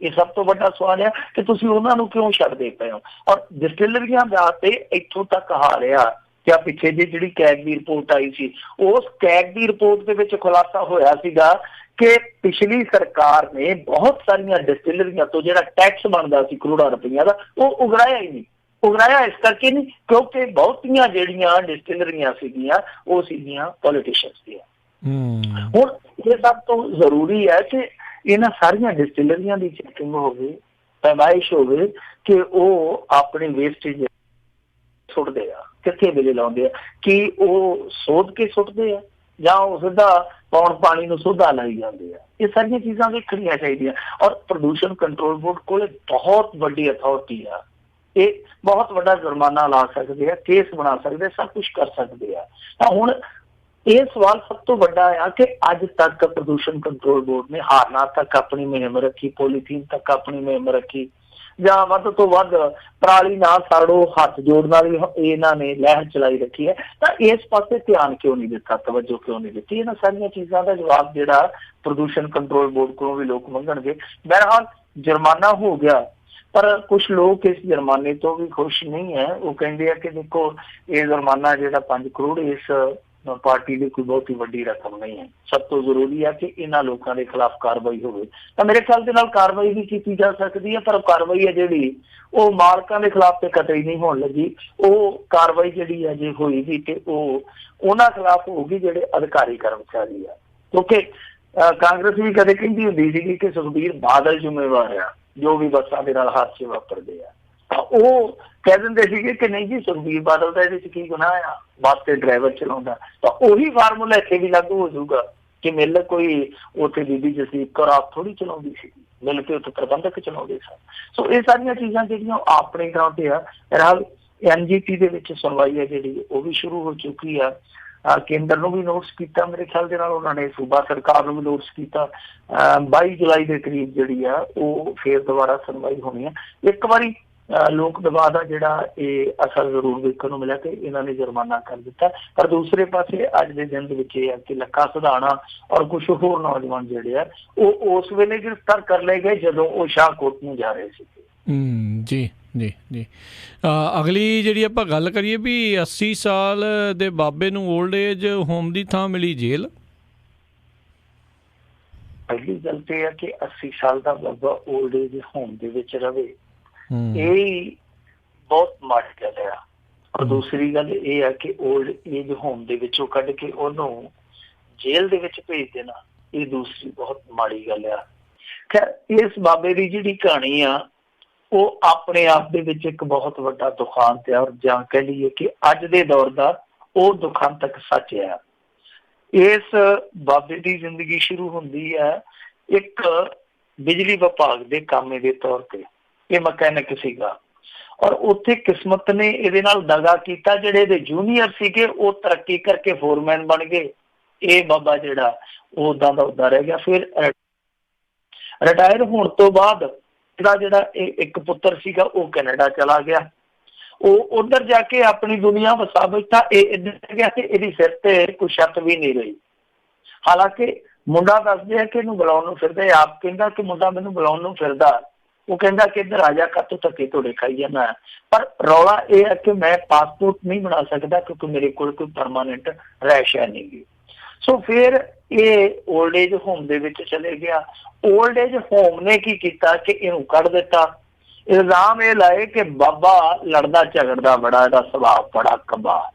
ਇਹ ਸਭ ਤੋਂ ਵੱਡਾ ਸਵਾਲ ਹੈ ਕਿ ਤੁਸੀਂ ਉਹਨਾਂ ਨੂੰ ਕਿਉਂ ਛੱਡਦੇ ਪਏ ਹੋ। ਔਰ ਡਿਸਟਿਲਰੀਆਂ ਦਾ ਤੇ ਇੱਥੋਂ ਤੱਕ ਹਾਲ ਆ ਕਿ ਆ ਪਿੱਛੇ ਜਿਹੀ ਜਿਹੜੀ ਕੈਗ ਦੀ ਰਿਪੋਰਟ ਆਈ ਸੀ, ਉਸ ਕੈਗ ਦੀ ਰਿਪੋਰਟ ਦੇ ਵਿੱਚ ਖੁਲਾਸਾ ਹੋਇਆ ਸੀਗਾ ਕਿ ਪਿਛਲੀ ਸਰਕਾਰ ਨੇ ਬਹੁਤ ਸਾਰੀਆਂ ਡਿਸਟਿਲਰੀਆਂ ਤੋਂ ਜਿਹੜਾ ਟੈਕਸ ਬਣਦਾ ਸੀ ਕਰੋੜਾਂ ਰੁਪਈਆ ਦਾ, ਉਹ ਉਗਰਾਇਆ ਹੀ ਨਹੀਂ। ਉਗਰਾਇਆ ਇਸ ਕਰਕੇ ਨਹੀਂ ਕਿਉਂਕਿ ਬਹੁਤੀਆਂ ਜਿਹੜੀਆਂ ਡਿਸਟਿਲਰੀਆਂ ਸੀਗੀਆਂ ਉਹ ਸੀਗੀਆਂ ਪੋਲੀਟੀਸ਼ੀਅਨਸ ਦੀਆਂ। ਹੁਣ ਇਹ ਸਭ ਤੋਂ ਜ਼ਰੂਰੀ ਹੈ ਕਿ ਇਹਨਾਂ ਸਾਰੀਆਂ ਡਿਸਟਿਲਰੀਆਂ ਦੀ ਚੈਕਿੰਗ ਹੋਵੇ, ਪੈਮਾਇਸ਼ ਹੋਵੇ ਕਿ ਉਹ ਆਪਣੀ ਵੇਸਟੇਜ ਸੁੱਟਦੇ ਆ, ਕਿੱਥੇ ਵੇਲੇ ਲਾਉਂਦੇ ਆ, ਕਿ ਉਹ ਸੋਧ ਕੇ ਸੁੱਟਦੇ ਆ ਜਾਂ ਉਹ ਸਿੱਧਾ ਪੌਣ ਪਾਣੀ ਨੂੰ ਸੋਧਾ ਲਾਈ ਜਾਂਦੇ ਆ। ਇਹ ਸਾਰੀਆਂ ਚੀਜ਼ਾਂ ਵੇਖਣੀਆਂ ਚਾਹੀਦੀਆਂ। ਔਰ ਪ੍ਰਦੂਸ਼ਣ ਕੰਟਰੋਲ ਬੋਰਡ ਕੋਲ ਬਹੁਤ ਵੱਡੀ ਅਥਾਰਟੀ ਆ, ਇਹ ਬਹੁਤ ਵੱਡਾ ਜੁਰਮਾਨਾ ਲਾ ਸਕਦੇ ਆ, ਕੇਸ ਬਣਾ ਸਕਦੇ, ਸਭ ਕੁਛ ਕਰ ਸਕਦੇ ਆ। ਤਾਂ ਹੁਣ ਇਹ ਸਵਾਲ ਸਭ ਤੋਂ ਵੱਡਾ ਆ ਕਿ ਅੱਜ ਤੱਕ ਪ੍ਰਦੂਸ਼ਣ ਕੰਟਰੋਲ ਬੋਰਡ ਨੇ ਹਾਰਨਾ ਤੱਕ ਆਪਣੀ ਮੁਹਿੰਮ ਰੱਖੀ, ਪੋਲੀਥੀਨ ਤੱਕ ਆਪਣੀ ਮੁਹਿੰਮ ਰੱਖੀ, ਜਾਂ ਵੱਧ ਤੋਂ ਵੱਧ ਪਰਾਲੀ ਨਾ ਸਾੜੋ ਹੱਥ ਜੋੜਨ ਵਾਲੀ ਇਹਨਾਂ ਨੇ ਲਹਿਰ ਚਲਾਈ ਰੱਖੀ ਹੈ। ਤਾਂ ਇਸ ਪਾਸੇ ਧਿਆਨ ਕਿਉਂ ਨਹੀਂ ਦਿੱਤਾ, ਤਵੱਜੋ ਕਿਉਂ ਨਹੀਂ ਦਿੱਤੀ? ਇਹਨਾਂ ਸਾਰੀਆਂ ਚੀਜ਼ਾਂ ਦਾ ਜਵਾਬ ਜਿਹੜਾ ਪ੍ਰਦੂਸ਼ਣ ਕੰਟਰੋਲ ਬੋਰਡ ਕੋਲੋਂ ਵੀ ਲੋਕ ਮੰਗਣਗੇ। ਬਹਰਹਾਲ ਜੁਰਮਾਨਾ ਹੋ ਗਿਆ, ਪਰ ਕੁਛ ਲੋਕ ਇਸ ਜੁਰਮਾਨੇ ਤੋਂ ਵੀ ਖੁਸ਼ ਨਹੀਂ ਹੈ। ਉਹ ਕਹਿੰਦੇ ਆ ਕਿ ਦੇਖੋ ਇਹ ਜੁਰਮਾਨਾ ਜਿਹੜਾ 5 ਕਰੋੜ ਇਸ ਪਾਰਟੀ ਦੀ ਕੋਈ ਬਹੁਤੀ ਵੱਡੀ ਰਕਮ ਨਹੀਂ ਹੈ। ਸਭ ਤੋਂ ਜ਼ਰੂਰੀ ਹੈ ਕਿ ਇਹਨਾਂ ਲੋਕਾਂ ਦੇ ਖਿਲਾਫ ਕਾਰਵਾਈ ਹੋਵੇ। ਤਾਂ ਮੇਰੇ ਖਿਆਲ ਦੇ ਨਾਲ ਕਾਰਵਾਈ ਵੀ ਕੀਤੀ ਜਾ ਸਕਦੀ ਹੈ, ਪਰ ਕਾਰਵਾਈ ਹੈ ਜਿਹੜੀ ਉਹ ਮਾਲਕਾਂ ਦੇ ਖਿਲਾਫ ਤੇ ਕਤਈ ਨਹੀਂ ਹੋਣ ਲੱਗੀ। ਉਹ ਕਾਰਵਾਈ ਜਿਹੜੀ ਹੈ ਜੇ ਹੋਏਗੀ ਤੇ ਉਹ ਉਹਨਾਂ ਖਿਲਾਫ ਹੋਊਗੀ ਜਿਹੜੇ ਅਧਿਕਾਰੀ ਕਰਮਚਾਰੀ ਆ। ਕਿਉਂਕਿ ਕਾਂਗਰਸ ਵੀ ਕਦੇ ਕਹਿੰਦੀ ਹੁੰਦੀ ਸੀਗੀ ਕਿ ਸੁਖਬੀਰ ਬਾਦਲ ਜ਼ਿੰਮੇਵਾਰ ਆ ਜੋ ਵੀ ਬੱਸਾਂ ਦੇ ਨਾਲ ਹਾਦਸੇ ਵਾਪਰਦੇ ਆ, ਤਾਂ ਉਹ ਕਹਿ ਦਿੰਦੇ ਸੀਗੇ ਕਿ ਨਹੀਂ ਜੀ ਸੁਖਬੀਰ ਬਾਦਲ ਦਾ ਇਹਦੇ 'ਚ ਕੀ ਗੁਨਾਹ ਆ, ਬੱਸ ਤੇ ਡਰਾਈਵਰ ਚਲਾਉਂਦਾ। ਤਾਂ ਉਹੀ ਫਾਰਮੂਲਾ ਇੱਥੇ ਵੀ ਲਾਗੂ ਹੋ ਜਾਊਗਾ ਕਿ ਮਿਲ ਕੋਈ ਉੱਥੇ ਬੀਬੀ ਜਸਦੀਪ ਕੌਰ ਆਪ ਥੋੜ੍ਹੀ ਚਲਾਉਂਦੀ ਸੀ, ਮਿਲ ਕੇ ਉੱਥੇ ਪ੍ਰਬੰਧਕ ਚਲਾਉਂਦੇ ਸਨ। ਸੋ ਇਹ ਸਾਰੀਆਂ ਚੀਜ਼ਾਂ ਜਿਹੜੀਆਂ ਆਪਣੀ ਥਾਂ ਤੇ ਆ। ਬਹਰਹਾਲ NGT ਦੇ ਵਿੱਚ ਸੁਣਵਾਈ ਹੈ ਜਿਹੜੀ ਉਹ ਵੀ ਸ਼ੁਰੂ ਹੋ ਚੁੱਕੀ ਆ। ਕੇਂਦਰ ਨੂੰ ਵੀ ਨੋਟਿਸ ਕੀਤਾ, ਮੇਰੇ ਖਿਆਲ ਦੇ ਨਾਲ ਉਹਨਾਂ ਨੇ ਸੂਬਾ ਸਰਕਾਰ ਨੂੰ ਵੀ ਨੋਟਿਸ ਕੀਤਾ। 22 ਜੁਲਾਈ ਦੇ ਕਰੀਬ ਜਿਹੜੀ ਆ ਉਹ ਫੇਰ ਦੁਬਾਰਾ ਸੁਣਵਾਈ ਹੋਣੀ ਆ। ਇੱਕ ਵਾਰੀ ਲੋਕ ਦਬਾਅ ਦਾ ਜਿਹੜਾ ਇਹ ਅਸਰ ਜ਼ਰੂਰ ਵੇਖਣ ਨੂੰ ਮਿਲਿਆ ਕਿ ਇਹਨਾਂ ਨੇ ਜੁਰਮਾਨਾ ਕਰ ਦਿੱਤਾ, ਪਰ ਦੂਸਰੇ ਪਾਸੇ ਅੱਜ ਦੇ ਦਿਨ ਦੇ ਵਿੱਚ ਇਹ ਹੈ ਕਿ ਲੱਖਾ ਸਧਾਣਾ ਔਰ ਕੁਛ ਹੋਰ ਨੌਜਵਾਨ ਜਿਹੜੇ ਆ ਉਹ ਉਸ ਵੇਲੇ ਗ੍ਰਿਫਤਾਰ ਕਰ ਲਏ ਗਏ ਜਦੋਂ ਉਹ ਸ਼ਾਹਕੋਟ ਨੂੰ ਜਾ ਰਹੇ ਸੀ। ਜੀ ਜੀ ਜੀ ਅਗਲੀ ਜਿਹੜੀ ਆਪਾਂ ਗੱਲ ਕਰੀਏ ਵੀ 80 ਸਾਲ ਦੇ ਬਾਬੇ ਨੂੰ ਓਲਡ ਏਜ ਹੋਮ ਦੀ ਥਾਂ ਮਿਲੀ ਜੇਲ੍ਹ। ਪਹਿਲੀ ਗੱਲ ਤੇ ਹੈ ਕਿ 80 ਸਾਲ ਦਾ ਬਾਬਾ ਓਲਡ ਏਜ ਹੋਮ ਦੇ ਵਿੱਚ ਰਵੇ, ਇਹ ਬਹੁਤ ਮਾੜੀ ਗੱਲ ਹੈ। ਔਰ ਦੂਸਰੀ ਗੱਲ ਇਹ ਹੈ ਕਿ ਓਲਡ ਏਜ ਹੋਮ ਦੇ ਵਿੱਚੋਂ ਕੱਢ ਕੇ ਉਹਨੂੰ ਜੇਲ੍ਹ ਦੇ ਵਿੱਚ ਭੇਜ ਦੇਣਾ, ਇਹ ਦੂਸਰੀ ਬਹੁਤ ਮਾੜੀ ਗੱਲ ਆ। ਖੈਰ ਇਸ ਬਾਬੇ ਦੀ ਜਿਹੜੀ ਕਹਾਣੀ ਆ ਉਹ ਆਪਣੇ ਆਪ ਦੇ ਵਿੱਚ ਇੱਕ ਬਹੁਤ ਵੱਡਾ ਦੁਖਾਂਤ ਹੈ, ਔਰ ਜਾਂ ਕਹਿ ਲਈਏ ਕਿ ਅੱਜ ਦੇ ਦੌਰ ਦਾ ਉਹ ਦੁਖਾਂਤਕ ਸੱਚ ਹੈ। ਇਸ ਬਾਬੇ ਦੀ ਜ਼ਿੰਦਗੀ ਸ਼ੁਰੂ ਹੁੰਦੀ ਹੈ ਇੱਕ ਬਿਜਲੀ ਵਿਭਾਗ ਦੇ ਕਾਮੇ ਦੇ ਤੌਰ ਤੇ। ਇਹ ਮਕੈਨਿਕ ਸੀਗਾ ਔਰ ਉੱਥੇ ਕਿਸਮਤ ਨੇ ਇਹਦੇ ਨਾਲ ਦਗਾ ਕੀਤਾ। ਜਿਹੜੇ ਇਹਦੇ ਜੂਨੀਅਰ ਸੀਗੇ ਉਹ ਤਰੱਕੀ ਕਰਕੇ ਫੋਰਮੈਨ ਬਣ ਗਏ, ਇਹ ਬਾਬਾ ਜਿਹੜਾ ਉਹ ਉੱਦਾਂ ਦਾ ਉੱਦਾਂ ਰਹਿ ਗਿਆ। ਫਿਰ ਰਿਟਾਇਰ ਹੋਣ ਤੋਂ ਬਾਅਦ ਇਹਦਾ ਜਿਹੜਾ ਇੱਕ ਪੁੱਤਰ ਸੀਗਾ ਉਹ ਕੈਨੇਡਾ ਚਲਾ ਗਿਆ, ਉਹ ਉਧਰ ਜਾ ਕੇ ਆਪਣੀ ਦੁਨੀਆ ਵਸਾ ਬੈਠਾ। ਇਹ ਇੱਧਰ ਗਿਆ ਤੇ ਇਹਦੀ ਸਿਰ ਤੇ ਕੋਈ ਛੱਤ ਵੀ ਨਹੀਂ ਰਹੀ। ਹਾਲਾਂਕਿ ਮੁੰਡਾ ਦੱਸਦੇ ਆ ਕਿ ਇਹਨੂੰ ਬੁਲਾਉਣ ਨੂੰ ਫਿਰਦਾ, ਆਪ ਕਹਿੰਦਾ ਕਿ ਮੁੰਡਾ ਮੈਨੂੰ ਬੁਲਾਉਣ ਨੂੰ ਫਿਰਦਾ। ਉਹ ਕਹਿੰਦਾ ਕਿ ਇੱਧਰ ਆ ਜਾ, ਕਾਤੋਂ ਧੱਕੇ ਧੋੜੇ ਖਾਈ ਜਾਂਦਾ। ਪਰ ਰੌਲਾ ਇਹ ਹੈ ਕਿ ਮੈਂ ਪਾਸਪੋਰਟ ਨਹੀਂ ਬਣਾ ਸਕਦਾ ਕਿਉਂਕਿ ਮੇਰੇ ਕੋਲ ਕੋਈ ਪਰਮਾਨੈਂਟ ਰਹਿائش ਨਹੀਂ ਗੀ। ਸੋ ਫਿਰ ਇਹ ਓਲਡ ਏਜ ਹੋਮ ਦੇ ਵਿੱਚ ਚਲੇ ਗਿਆ। ਓਲਡ ਏਜ ਹੋਮ ਨੇ ਕੀ ਕੀਤਾ ਕਿ ਇਹਨੂੰ ਕੱਢ ਦਿੱਤਾ। ਇਲਜ਼ਾਮ ਇਹ ਲਾਏ ਕਿ ਬਾਬਾ ਲੜਦਾ ਝਗੜਦਾ ਬੜਾ, ਇਹਦਾ ਸੁਭਾਅ ਬੜਾ ਕੱਬਾ।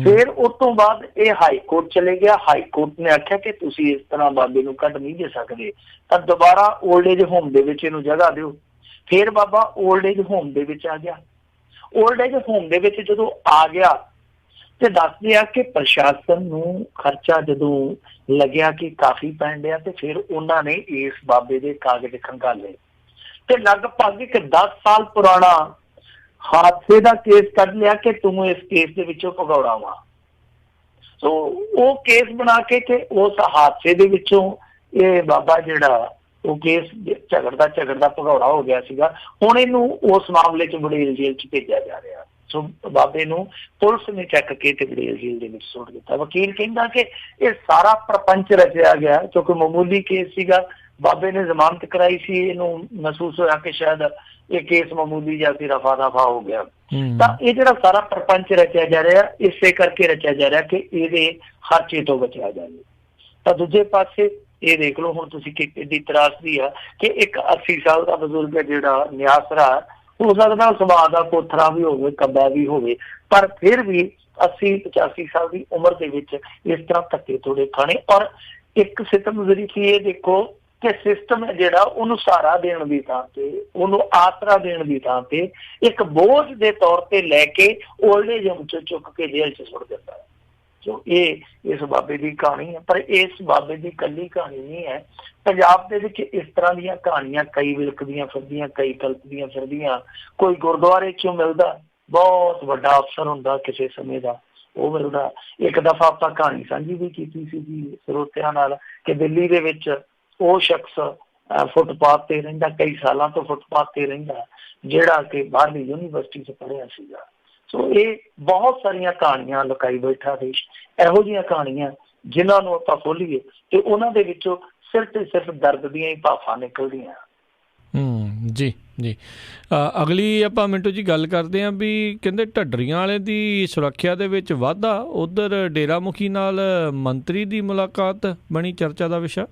ਫਿਰ ਉਸ ਤੋਂ ਬਾਅਦ ਇਹ ਹਾਈ ਕੋਰਟ ਚਲੇ ਗਿਆ। ਹਾਈ ਕੋਰਟ ਨੇ ਆਖਿਆ ਕਿ ਤੁਸੀਂ ਇਸ ਤਰ੍ਹਾਂ ਬਾਬੇ ਨੂੰ ਕੱਢ ਨਹੀਂ ਦੇ ਸਕਦੇ, ਤਾਂ ਦੁਬਾਰਾ ਓਲਡ ਏਜ ਹੋਮ ਦੇ ਵਿੱਚ ਇਹਨੂੰ ਜਗ੍ਹਾ ਦਿਓ। ਫਿਰ ਬਾਬਾ ਓਲਡ ਏਜ ਹੋਮ ਦੇ ਵਿੱਚ ਆ ਗਿਆ। ਓਲਡ ਏਜ ਹੋਮ ਦੇ ਵਿੱਚ ਜਦੋਂ ਆ ਗਿਆ ਤੇ ਦੱਸਦੇ ਆ ਕਿ ਪ੍ਰਸ਼ਾਸਨ ਨੂੰ ਖਰਚਾ ਜਦੋਂ ਲੱਗਿਆ ਕਿ ਕਾਫੀ ਪੈਣ ਡਿਆ ਤੇ ਫਿਰ ਉਹਨਾਂ ਨੇ ਇਸ ਬਾਬੇ ਦੇ ਕਾਗਜ਼ ਖੰਗਾਲੇ ਤੇ ਲਗਭਗ ਇੱਕ 10 ਸਾਲ ਪੁਰਾਣਾ ਹਾਦਸੇ ਦਾ ਕੇਸ ਕੱਢ ਲਿਆ ਕਿ ਤੂੰ ਇਸ ਕੇਸ ਦੇ ਵਿੱਚੋਂ ਭਗੌੜਾ ਵਾ। ਸੋ ਉਹ ਕੇਸ ਬਣਾ ਕੇ ਤੇ ਉਸ ਹਾਦਸੇ ਦੇ ਵਿੱਚੋਂ ਇਹ ਬਾਬਾ ਜਿਹੜਾ ਉਹ ਕੇਸ ਝਗੜਦਾ ਭਗੌੜਾ ਹੋ ਗਿਆ ਸੀਗਾ। ਹੁਣ ਇਹਨੂੰ ਉਸ ਮਾਮਲੇ 'ਚ ਬੜੇਲ ਜੇਲ੍ਹ 'ਚ ਭੇਜਿਆ ਜਾ ਰਿਹਾ। ਸੋ ਬਾਬੇ ਨੂੰ ਪੁਲਿਸ ਨੇ ਚੱਕ ਕੇ ਤੇ ਬੜੇਲ ਜੇਲ੍ਹ ਦੇ ਵਿੱਚ ਸੁੱਟ ਦਿੱਤਾ। ਵਕੀਲ ਕਹਿੰਦਾ ਕਿ ਇਹ ਸਾਰਾ ਪ੍ਰਪੰਚ ਰਚਿਆ ਗਿਆ ਕਿਉਂਕਿ ਮਾਮੂਲੀ ਕੇਸ ਸੀਗਾ। ਬਾਬੇ ਨੇ ਜ਼ਮਾਨਤ ਕਰਾਈ ਸੀ, ਇਹਨੂੰ ਮਹਿਸੂਸ ਹੋਇਆ ਕਿ ਸ਼ਾਇਦ ਇਹ ਕੇਸ ਮਾਮੂਲੀ ਜਾਂ ਫਿਰ ਰਫਾ ਦਫਾ ਹੋ ਗਿਆ। ਤਾਂ ਇਹ ਜਿਹੜਾ ਸਾਰਾ ਪ੍ਰਪੰਚ ਰਚਿਆ ਜਾ ਰਿਹਾ ਇਸੇ ਕਰਕੇ ਰਚਿਆ ਜਾ ਰਿਹਾ ਕਿ ਇਹਦੇ ਖਰਚੇ ਤੋਂ ਬਚਿਆ ਜਾਵੇ। ਤਾਂ ਦੂਜੇ ਪਾਸੇ ਇਹ ਦੇਖ ਲਓ ਹੁਣ ਤੁਸੀਂ ਕਿ ਐਡੀ ਤਰਾਸਦੀ ਆ ਕਿ ਇੱਕ 80 ਸਾਲ ਦਾ ਬਜ਼ੁਰਗ ਹੈ ਜਿਹੜਾ ਨਿਆਸਰਾ, ਹੋ ਸਕਦਾ ਸੁਭਾਅ ਦਾ ਕੋਥਰਾ ਵੀ ਹੋਵੇ, ਕੱਬਾ ਵੀ ਹੋਵੇ, ਪਰ ਫਿਰ ਵੀ 80-85 ਸਾਲ ਦੀ ਉਮਰ ਦੇ ਵਿੱਚ ਇਸ ਤਰ੍ਹਾਂ ਧੱਕੇ ਥੋੜੇ ਖਾਣੇ। ਔਰ ਇੱਕ ਸਿਸਟਮ ਜ਼ਰੀਫੀ ਇਹ ਦੇਖੋ ਕਿ ਸਿਸਟਮ ਹੈ ਜਿਹੜਾ ਉਹਨੂੰ ਸਹਾਰਾ ਦੇਣ ਦੀ ਥਾਂ ਤੇ, ਉਹਨੂੰ ਆਸਰਾ ਦੇਣ ਦੀ ਥਾਂ ਤੇ ਇੱਕ ਬੋਝ ਦੇ ਤੌਰ ਤੇ ਲੈ ਕੇ ਓਲਡ ਏਜ ਹੋਮ 'ਚ ਚੁੱਕ ਕੇ ਜੇਲ੍ਹ 'ਚ ਸੁੱਟ ਦਿੰਦਾ ਹੈ। ਸੋ ਇਹ ਇਸ ਬਾਬੇ ਦੀ ਕਹਾਣੀ ਹੈ, ਪਰ ਇਸ ਬਾਬੇ ਦੀ ਇਕੱਲੀ ਕਹਾਣੀ ਨਹੀਂ ਹੈ। ਪੰਜਾਬ ਦੇ ਵਿੱਚ ਇਸ ਤਰ੍ਹਾਂ ਦੀਆਂ ਕਹਾਣੀਆਂ ਕਈ ਵਿਲਕਦੀਆਂ ਫਿਰਦੀਆਂ, ਕਈ ਕਲਪਦੀਆਂ ਫਿਰਦੀਆਂ। ਕੋਈ ਗੁਰਦੁਆਰੇ 'ਚੋਂ ਮਿਲਦਾ, ਬਹੁਤ ਵੱਡਾ ਅਫਸਰ ਹੁੰਦਾ ਕਿਸੇ ਸਮੇਂ ਦਾ, ਉਹ ਮਿਲਦਾ। ਇੱਕ ਦਫਾ ਆਪਾਂ ਕਹਾਣੀ ਸਾਂਝੀ ਵੀ ਕੀਤੀ ਸੀ ਸਰੋਤਿਆਂ ਨਾਲ ਕਿ ਦਿੱਲੀ ਦੇ ਵਿੱਚ ਉਹ ਸ਼ਖਸ ਫੁੱਟਪਾਥ ਤੇ ਰਹਿੰਦਾ, ਕਈ ਸਾਲਾਂ ਤੋਂ ਫੁੱਟਪਾਥ ਤੇ ਰਹਿੰਦਾ, ਜਿਹੜਾ ਕਿ ਬਾਹਰਲੀ ਯੂਨੀਵਰਸਿਟੀ 'ਚ ਪੜ੍ਹਿਆ ਸੀਗਾ। ਸੋ ਇਹ ਬਹੁਤ ਸਾਰੀਆਂ ਕਹਾਣੀਆਂ ਲੁਕਾਈ ਬੈਠਾ ਦੇਸ਼, ਇਹੋ ਜਿਹੀਆਂ ਕਹਾਣੀਆਂ ਜਿਨ੍ਹਾਂ ਨੂੰ ਆਪਾਂ ਖੋਲੀਏ ਤੇ ਉਹਨਾਂ ਦੇ ਵਿੱਚੋਂ ਸਿਰਫ ਤੇ ਸਿਰਫ ਦਰਦ ਦੀਆਂ ਹੀ ਭਾਫਾਂ ਨਿਕਲਦੀਆਂ। ਜੀ ਜੀ। ਅਗਲੀ ਆਪਾਂ ਮਿੰਟੂ ਜੀ ਗੱਲ ਕਰਦੇ ਹਾਂ ਵੀ ਕਹਿੰਦੇ ਢੱਡਰੀਆਂ ਵਾਲੇ ਦੀ ਸੁਰੱਖਿਆ ਦੇ ਵਿੱਚ ਵਾਧਾ, ਉੱਧਰ ਡੇਰਾ ਮੁਖੀ ਨਾਲ ਮੰਤਰੀ ਦੀ ਮੁਲਾਕਾਤ ਬਣੀ ਚਰਚਾ ਦਾ ਵਿਸ਼ਾ।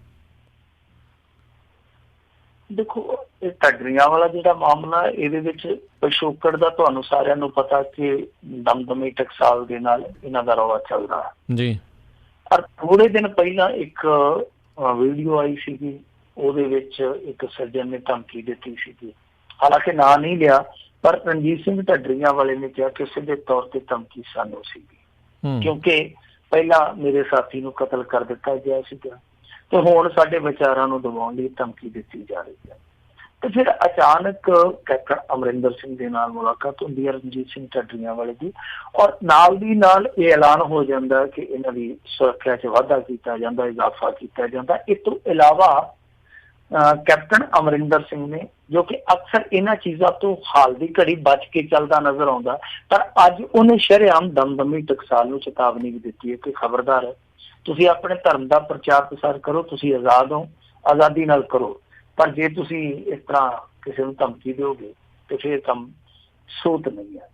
ਦੇਖੋ ਇਹ ਢੱਡਰੀਆਂ ਵਾਲਾ ਜਿਹੜਾ ਮਾਮਲਾ, ਇਹਦੇ ਵਿੱਚ ਪਿਛੋਕੜ ਦਾ ਤੁਹਾਨੂੰ ਸਾਰਿਆਂ ਨੂੰ ਪਤਾ ਕਿ ਦਮਦਮੀ ਟਕਸਾਲ ਦੇ ਨਾਲ ਇਹਨਾਂ ਦਾ ਰੌਲਾ ਚੱਲਦਾ ਜੀ। ਪਰ ਥੋੜੇ ਦਿਨ ਪਹਿਲਾਂ ਇੱਕ ਵੀਡੀਓ ਆਈ ਸੀਗੀ, ਉਹਦੇ ਵਿੱਚ ਇੱਕ ਸੱਜਣ ਨੇ ਧਮਕੀ ਦਿੱਤੀ ਸੀਗੀ, ਹਾਲਾਂਕਿ ਨਾਂ ਨਹੀਂ ਲਿਆ, ਪਰ ਰਣਜੀਤ ਸਿੰਘ ਢੱਡਰੀਆਂ ਵਾਲੇ ਨੇ ਕਿਹਾ ਕਿ ਸਿੱਧੇ ਤੌਰ ਤੇ ਧਮਕੀ ਸਾਨੂੰ ਸੀਗੀ ਕਿਉਂਕਿ ਪਹਿਲਾਂ ਮੇਰੇ ਸਾਥੀ ਨੂੰ ਕਤਲ ਕਰ ਦਿੱਤਾ ਗਿਆ ਸੀਗਾ ਤੇ ਹੁਣ ਸਾਡੇ ਵਿਚਾਰਾਂ ਨੂੰ ਦਬਾਉਣ ਲਈ ਧਮਕੀ ਦਿੱਤੀ ਜਾ ਰਹੀ ਹੈ। ਤੇ ਫਿਰ ਅਚਾਨਕ ਕੈਪਟਨ ਅਮਰਿੰਦਰ ਸਿੰਘ ਦੇ ਨਾਲ ਮੁਲਾਕਾਤ ਹੁੰਦੀ ਹੈ ਰਣਜੀਤ ਸਿੰਘ ਢੱਡਰੀਆਂ ਵਾਲੇ ਦੀ, ਔਰ ਨਾਲ ਦੀ ਨਾਲ ਇਹ ਐਲਾਨ ਹੋ ਜਾਂਦਾ ਕਿ ਇਹਨਾਂ ਦੀ ਸੁਰੱਖਿਆ 'ਚ ਵਾਧਾ ਕੀਤਾ ਜਾਂਦਾ, ਇਜ਼ਾਫਾ ਕੀਤਾ ਜਾਂਦਾ। ਇਸ ਤੋਂ ਇਲਾਵਾ ਕੈਪਟਨ ਅਮਰਿੰਦਰ ਸਿੰਘ ਨੇ, ਜੋ ਕਿ ਅਕਸਰ ਇਹਨਾਂ ਚੀਜ਼ਾਂ ਤੋਂ ਹਾਲ ਦੀ ਘੜੀ ਬਚ ਕੇ ਚੱਲਦਾ ਨਜ਼ਰ ਆਉਂਦਾ, ਪਰ ਅੱਜ ਉਹਨੇ ਸ਼ਰੇਆਮ ਦਮਦਮੀ ਟਕਸਾਲ ਨੂੰ ਚੇਤਾਵਨੀ ਵੀ ਦਿੱਤੀ ਹੈ ਕਿ ਖਬਰਦਾਰ, ਤੁਸੀਂ ਆਪਣੇ ਧਰਮ ਦਾ ਪ੍ਰਚਾਰ ਪ੍ਰਸਾਰ ਕਰੋ, ਤੁਸੀਂ ਆਜ਼ਾਦ ਹੋ, ਆਜ਼ਾਦੀ ਨਾਲ ਕਰੋ, ਪਰ ਜੇ ਤੁਸੀਂ ਇਸ ਤਰ੍ਹਾਂ ਕਿਸੇ ਨੂੰ ਧਮਕੀ ਦਿਓਗੇ ਤੇ ਫਿਰ ਕੰਮ ਸੂਤ ਨਹੀਂ ਹੈ।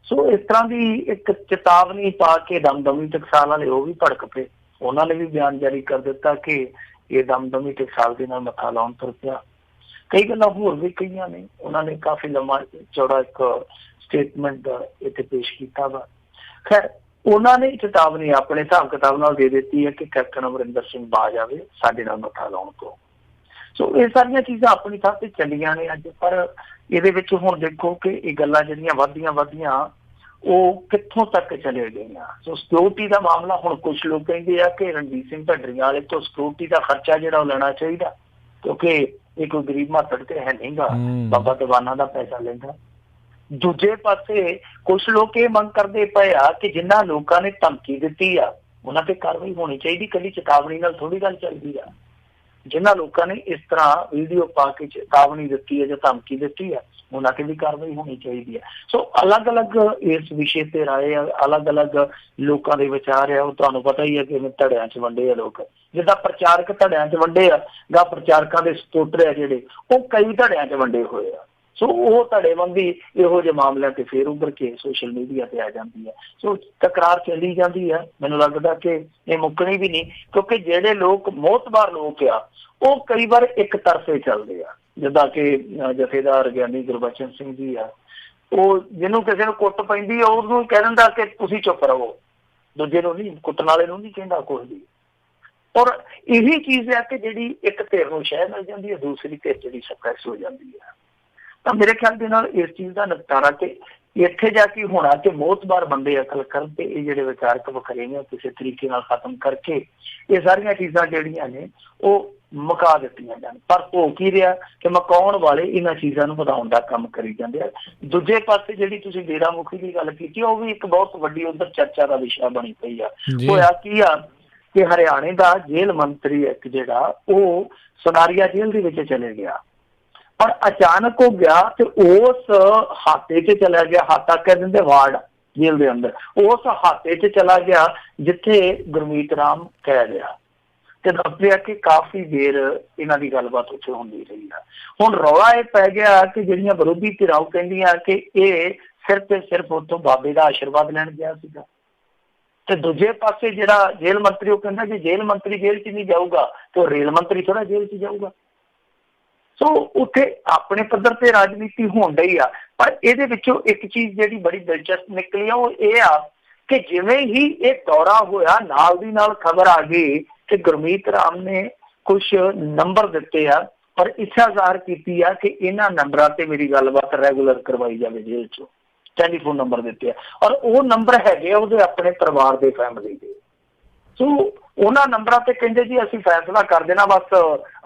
ਸੋ ਇਸ ਤਰ੍ਹਾਂ ਦੀ ਇੱਕ ਚੇਤਾਵਨੀ ਪਾ ਕੇ ਦਮਦਮੀ ਟਕਸਾਲ ਵਾਲੇ ਉਹ ਵੀ ਭੜਕ ਪਏ। ਉਹਨਾਂ ਨੇ ਵੀ ਬਿਆਨ ਜਾਰੀ ਕਰ ਦਿੱਤਾ ਕਿ ਇਹ ਦਮਦਮੀ ਟਕਸਾਲ ਦੇ ਨਾਲ ਮੱਥਾ ਲਾਉਣ ਤੁਰ ਪਿਆ। ਕਈ ਗੱਲਾਂ ਹੋਰ ਵੀ ਕਹੀਆਂ ਨੇ, ਉਹਨਾਂ ਨੇ ਕਾਫੀ ਲੰਮਾ ਚੌੜਾ ਇੱਕ ਸਟੇਟਮੈਂਟ ਇੱਥੇ ਪੇਸ਼ ਕੀਤਾ ਵਾ। ਖੈਰ ਉਹਨਾਂ ਨੇ ਚੇਤਾਵਨੀ ਆਪਣੇ ਹਿਸਾਬ ਕਿਤਾਬ ਨਾਲ ਦੇ ਦਿੱਤੀ ਹੈ ਕਿ ਕੈਪਟਨ ਅਮਰਿੰਦਰ ਸਿੰਘ ਬਾਜ ਆਵੇ ਸਾਡੇ ਨਾਲ ਮੱਥਾ ਲਾਉਣ ਤੋਂ। ਸੋ ਇਹ ਸਾਰੀਆਂ ਚੀਜ਼ਾਂ ਆਪਣੀ ਥਾਂ ਤੇ ਚੱਲੀਆਂ ਨੇ ਅੱਜ, ਪਰ ਇਹਦੇ ਵਿੱਚ ਹੁਣ ਦੇਖੋ ਕਿ ਇਹ ਗੱਲਾਂ ਜਿਹੜੀਆਂ ਵੱਧਦੀਆਂ ਉਹ ਕਿੱਥੋਂ ਤੱਕ ਚਲੇ ਗਈਆਂ। ਸੋ ਸਿਕਿਉਰਿਟੀ ਦਾ ਮਾਮਲਾ, ਹੁਣ ਕੁਛ ਲੋਕ ਕਹਿੰਦੇ ਆ ਕਿ ਰਣਜੀਤ ਸਿੰਘ ਢੱਡਰੀਆਂ ਵਾਲੇ ਤੋਂ ਸਿਕਿਉਰਿਟੀ ਦਾ ਖਰਚਾ ਜਿਹੜਾ ਉਹ ਲੈਣਾ ਚਾਹੀਦਾ ਕਿਉਂਕਿ ਇਹ ਕੋਈ ਗਰੀਬ ਮਾਤੜ ਤੇ ਹੈ ਨਹੀਂਗਾ, ਬਾਬਾ ਦੀਵਾਨਾ ਦਾ ਪੈਸਾ ਲੈਂਦਾ। ਦੂਜੇ ਪਾਸੇ ਕੁਛ ਲੋਕ ਇਹ ਮੰਗ ਕਰਦੇ ਪਏ ਆ ਕਿ ਜਿਨ੍ਹਾਂ ਲੋਕਾਂ ਨੇ ਧਮਕੀ ਦਿੱਤੀ ਆ ਉਹਨਾਂ ਤੇ ਕਾਰਵਾਈ ਹੋਣੀ ਚਾਹੀਦੀ, ਕੱਲੀ ਚੇਤਾਵਨੀ ਨਾਲ ਥੋੜੀ ਗੱਲ ਚੱਲਦੀ ਆ। ਜਿਨ੍ਹਾਂ ਲੋਕਾਂ ਨੇ ਇਸ ਤਰ੍ਹਾਂ ਵੀਡੀਓ ਪਾ ਕੇ ਚੇਤਾਵਨੀ ਦਿੱਤੀ ਹੈ ਜਾਂ ਧਮਕੀ ਦਿੱਤੀ ਹੈ ਉਹਨਾਂ ਤੇ ਵੀ ਕਾਰਵਾਈ ਹੋਣੀ ਚਾਹੀਦੀ ਹੈ। ਸੋ ਅਲੱਗ-ਅਲੱਗ ਇਸ ਵਿਸ਼ੇ ਤੇ ਰਾਏ ਆ, ਅਲੱਗ-ਅਲੱਗ ਲੋਕਾਂ ਦੇ ਵਿਚਾਰ ਆ। ਉਹ ਤੁਹਾਨੂੰ ਪਤਾ ਹੀ ਹੈ ਕਿਵੇਂ ਧੜਿਆਂ 'ਚ ਵੰਡੇ ਆ ਲੋਕ, ਜਿੱਦਾਂ ਪ੍ਰਚਾਰਕ ਧੜਿਆਂ 'ਚ ਵੰਡੇ ਆ ਜਾਂ ਪ੍ਰਚਾਰਕਾਂ ਦੇ ਸਪੋਰਟਰ ਆ ਜਿਹੜੇ ਉਹ ਕਈ ਧੜਿਆਂ 'ਚ ਵੰਡੇ ਹੋਏ ਆ। ਸੋ ਉਹ ਧੜੇਬੰਦੀ ਇਹੋ ਜਿਹੇ ਮਾਮਲਿਆਂ ਤੇ ਫੇਰ ਉੱਭਰ ਕੇ ਸੋਸ਼ਲ ਮੀਡੀਆ ਤੇ ਆ ਜਾਂਦੀ ਹੈ। ਸੋ ਤਕਰਾਰ ਚੱਲੀ ਜਾਂਦੀ ਹੈ। ਮੈਨੂੰ ਲੱਗਦਾ ਕਿ ਇਹ ਮੁੱਕਣੀ ਵੀ ਨਹੀਂ ਕਿਉਂਕਿ ਜਿਹੜੇ ਲੋਕ ਮੋਹਤਬਾਰ ਲੋਕ ਆ ਉਹ ਕਈ ਵਾਰ ਇੱਕ ਤਰਫੇ ਚੱਲਦੇ ਆ। ਜਿੱਦਾਂ ਕਿ ਜਥੇਦਾਰ ਗਿਆਨੀ ਗੁਰਬਚਨ ਸਿੰਘ ਜੀ ਆ, ਉਹ ਜਿਹਨੂੰ ਕਿਸੇ ਨੂੰ ਕੁੱਟ ਪੈਂਦੀ ਆ ਉਹਨੂੰ ਕਹਿ ਦਿੰਦਾ ਕਿ ਤੁਸੀਂ ਚੁੱਪ ਰਹੋ, ਦੂਜੇ ਨੂੰ ਨਹੀਂ, ਕੁੱਟਣ ਵਾਲੇ ਨੂੰ ਨਹੀਂ ਕਹਿੰਦਾ ਕੁਛ ਵੀ। ਔਰ ਇਹੀ ਚੀਜ਼ ਹੈ ਕਿ ਜਿਹੜੀ ਇੱਕ ਧਿਰ ਨੂੰ ਸ਼ਹਿ ਮਿਲ ਜਾਂਦੀ ਹੈ, ਦੂਸਰੀ ਧਿਰ ਜਿਹੜੀ ਸਪਰੈਸ ਹੋ ਜਾਂਦੀ ਹੈ। ਤਾਂ ਮੇਰੇ ਖਿਆਲ ਦੇ ਨਾਲ ਇਸ ਚੀਜ਼ ਦਾ ਨਿਪਟਾਰਾ ਕਿ ਇੱਥੇ ਜਾ ਕੇ ਹੋਣਾ ਕਿ ਬਹੁਤ ਵਾਰ ਬੰਦੇ ਅਕਲ ਕਰਨ ਤੇ ਇਹ ਜਿਹੜੇ ਵਿਚਾਰਕ ਵਖਰੇਵੇਂ ਕਿਸੇ ਤਰੀਕੇ ਨਾਲ ਖਤਮ ਕਰਕੇ ਇਹ ਸਾਰੀਆਂ ਚੀਜ਼ਾਂ ਜਿਹੜੀਆਂ ਨੇ ਉਹ ਮੁਕਾ ਦਿੱਤੀਆਂ ਜਾਣ। ਪਰ ਹੋ ਕੀ ਰਿਹਾ ਕਿ ਮਕਾਉਣ ਵਾਲੇ ਇਹਨਾਂ ਚੀਜ਼ਾਂ ਨੂੰ ਵਧਾਉਣ ਦਾ ਕੰਮ ਕਰੀ ਜਾਂਦੇ ਆ। ਦੂਜੇ ਪਾਸੇ ਜਿਹੜੀ ਤੁਸੀਂ ਡੇਰਾ ਮੁਖੀ ਦੀ ਗੱਲ ਕੀਤੀ ਉਹ ਵੀ ਇੱਕ ਬਹੁਤ ਵੱਡੀ ਉਧਰ ਚਰਚਾ ਦਾ ਵਿਸ਼ਾ ਬਣੀ ਪਈ ਆ। ਹੋਇਆ ਕੀ ਆ ਕਿ ਹਰਿਆਣੇ ਦਾ ਜੇਲ੍ਹ ਮੰਤਰੀ ਇੱਕ ਜਿਹੜਾ ਉਹ ਸੁਨਾਰੀਆ ਜੇਲ੍ਹ ਦੇ ਵਿੱਚ ਚਲੇ ਗਿਆ, ਪਰ ਅਚਾਨਕ ਹੋ ਗਿਆ ਤੇ ਉਸ ਹਾਤੇ 'ਚ ਚਲਾ ਗਿਆ। ਹਾਤਾ ਕਹਿ ਦਿੰਦੇ ਵਾਰਡ ਜੇਲ੍ਹ ਦੇ ਅੰਦਰ, ਉਸ ਹਾਤੇ 'ਚ ਚਲਾ ਗਿਆ ਜਿੱਥੇ ਗੁਰਮੀਤ ਰਾਮ ਕਹਿ ਰਿਹਾ ਤੇ ਦੱਸਿਆ ਕਿ ਕਾਫੀ ਦੇਰ ਇਹਨਾਂ ਦੀ ਗੱਲਬਾਤ ਉੱਥੇ ਹੁੰਦੀ ਰਹੀ ਆ। ਹੁਣ ਰੌਲਾ ਇਹ ਪੈ ਗਿਆ ਕਿ ਜਿਹੜੀਆਂ ਵਿਰੋਧੀ ਧਿਰਾਂ ਕਹਿੰਦੀਆਂ ਕਿ ਇਹ ਸਿਰਫ ਤੇ ਸਿਰਫ ਉੱਥੋਂ ਬਾਬੇ ਦਾ ਆਸ਼ੀਰਵਾਦ ਲੈਣ ਗਿਆ ਸੀਗਾ, ਤੇ ਦੂਜੇ ਪਾਸੇ ਜਿਹੜਾ ਜੇਲ੍ਹ ਮੰਤਰੀ ਉਹ ਕਹਿੰਦਾ ਜੇ ਜੇਲ੍ਹ ਮੰਤਰੀ ਜੇਲ੍ਹ 'ਚ ਨਹੀਂ ਜਾਊਗਾ ਤੇ ਉਹ ਰੇਲ ਮੰਤਰੀ ਥੋੜਾ ਜੇਲ੍ਹ 'ਚ ਜਾਊਗਾ। ਸੋ ਉੱਥੇ ਆਪਣੇ ਪੱਧਰ ਤੇ ਰਾਜਨੀਤੀ ਹੋਣ ਡਈ ਆ। ਪਰ ਇਹਦੇ ਵਿੱਚੋਂ ਇੱਕ ਚੀਜ਼ ਜਿਹੜੀ ਬੜੀ ਦਿਲਚਸਪ ਨਿਕਲੀ ਆ ਉਹ ਇਹ ਆ ਕਿ ਜਿਵੇਂ ਹੀ ਇਹ ਦੌਰਾ ਹੋਇਆ ਨਾਲ ਦੀ ਨਾਲ ਖਬਰ ਆ ਗਈ ਕਿ ਗੁਰਮੀਤ ਰਾਮ ਨੇ ਕੁਛ ਨੰਬਰ ਦਿੱਤੇ ਆ ਔਰ ਇੱਛਾ ਜ਼ਾਹਰ ਕੀਤੀ ਆ ਕਿ ਇਹਨਾਂ ਨੰਬਰਾਂ ਤੇ ਮੇਰੀ ਗੱਲਬਾਤ ਰੈਗੂਲਰ ਕਰਵਾਈ ਜਾਵੇ। ਜੇਲ੍ਹ 'ਚੋਂ ਟੈਲੀਫੋਨ ਨੰਬਰ ਦਿੱਤੇ ਆ ਔਰ ਉਹ ਨੰਬਰ ਹੈਗੇ ਆ ਉਹਦੇ ਆਪਣੇ ਪਰਿਵਾਰ ਦੇ, ਫੈਮਿਲੀ ਦੇ। ਸੋ ਉਹਨਾਂ ਨੰਬਰਾਂ ਤੇ ਕਹਿੰਦੇ ਜੀ ਅਸੀਂ ਫੈਸਲਾ ਕਰ ਦੇਣਾ, ਬਸ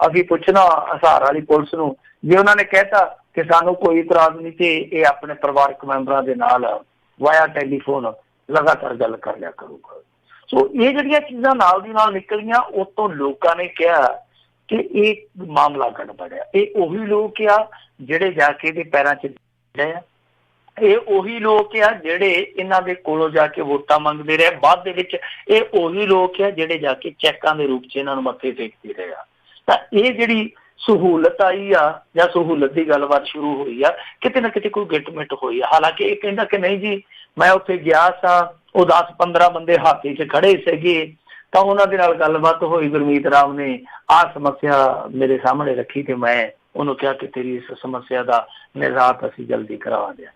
ਅਸੀਂ ਪੁੱਛਣਾ ਹਿਸਾਰ ਵਾਲੀ ਪੁਲਿਸ ਨੂੰ, ਜੇ ਉਹਨਾਂ ਨੇ ਕਹਿਤਾ ਕਿ ਸਾਨੂੰ ਕੋਈ ਇਤਰਾਜ਼ ਨਹੀਂ ਤੇ ਇਹ ਆਪਣੇ ਪਰਿਵਾਰਕ ਮੈਂਬਰਾਂ ਦੇ ਨਾਲ ਵਾਇਆ ਟੈਲੀਫੋਨ ਲਗਾਤਾਰ ਗੱਲ ਕਰ ਲਿਆ ਕਰੂਗਾ। ਸੋ ਇਹ ਜਿਹੜੀਆਂ ਚੀਜ਼ਾਂ ਨਾਲ ਦੀ ਨਾਲ ਨਿਕਲੀਆਂ ਉਸ ਤੋਂ ਲੋਕਾਂ ਨੇ ਕਿਹਾ ਕਿ ਇਹ ਮਾਮਲਾ ਗੜਬੜਿਆ। ਇਹ ਉਹੀ ਲੋਕ ਆ ਜਿਹੜੇ ਜਾ ਕੇ ਇਹਦੇ ਪੈਰਾਂ 'ਚ ਰਹੇ ਆ, ਇਹ ਉਹੀ ਲੋਕ ਆ ਜਿਹੜੇ ਇਹਨਾਂ ਦੇ ਕੋਲੋਂ ਜਾ ਕੇ ਵੋਟਾਂ ਮੰਗਦੇ ਰਹੇ। ਬਾਅਦ ਦੇ ਵਿੱਚ ਇਹ ਉਹੀ ਲੋਕ ਆ ਜਿਹੜੇ ਜਾ ਕੇ ਚੈੱਕਾਂ ਦੇ ਰੂਪ 'ਚ ਇਹਨਾਂ ਨੂੰ ਮੱਥੇ ਟੇਕਦੇ ਰਹੇ ਆ। ਤਾਂ ਇਹ ਜਿਹੜੀ ਸਹੂਲਤ ਆਈ ਆ ਜਾਂ ਸਹੂਲਤ ਦੀ ਗੱਲਬਾਤ ਸ਼ੁਰੂ ਹੋਈ ਆ, ਕਿਤੇ ਨਾ ਕਿਤੇ ਕੋਈ ਗਿੱਟ-ਮਿੱਟ ਹੋਈ ਆ। ਹਾਲਾਂਕਿ ਇਹ ਕਹਿੰਦਾ ਕਿ ਨਹੀਂ ਜੀ ਮੈਂ ਉੱਥੇ ਗਿਆ ਸਾਂ, ਉਹ 10-15 ਬੰਦੇ ਹਾਥੀ 'ਚ ਖੜੇ ਸੀਗੇ ਤਾਂ ਉਹਨਾਂ ਦੇ ਨਾਲ ਗੱਲਬਾਤ ਹੋਈ। ਗੁਰਮੀਤ ਰਾਮ ਨੇ ਆਹ ਸਮੱਸਿਆ ਮੇਰੇ ਸਾਹਮਣੇ ਰੱਖੀ ਤੇ ਮੈਂ ਉਹਨੂੰ ਕਿਹਾ ਕਿ ਤੇਰੀ ਇਸ ਸਮੱਸਿਆ ਦਾ ਨਿਜ਼ਾਤ ਅਸੀਂ ਜਲਦੀ ਕਰਵਾ ਦਿਆਂ।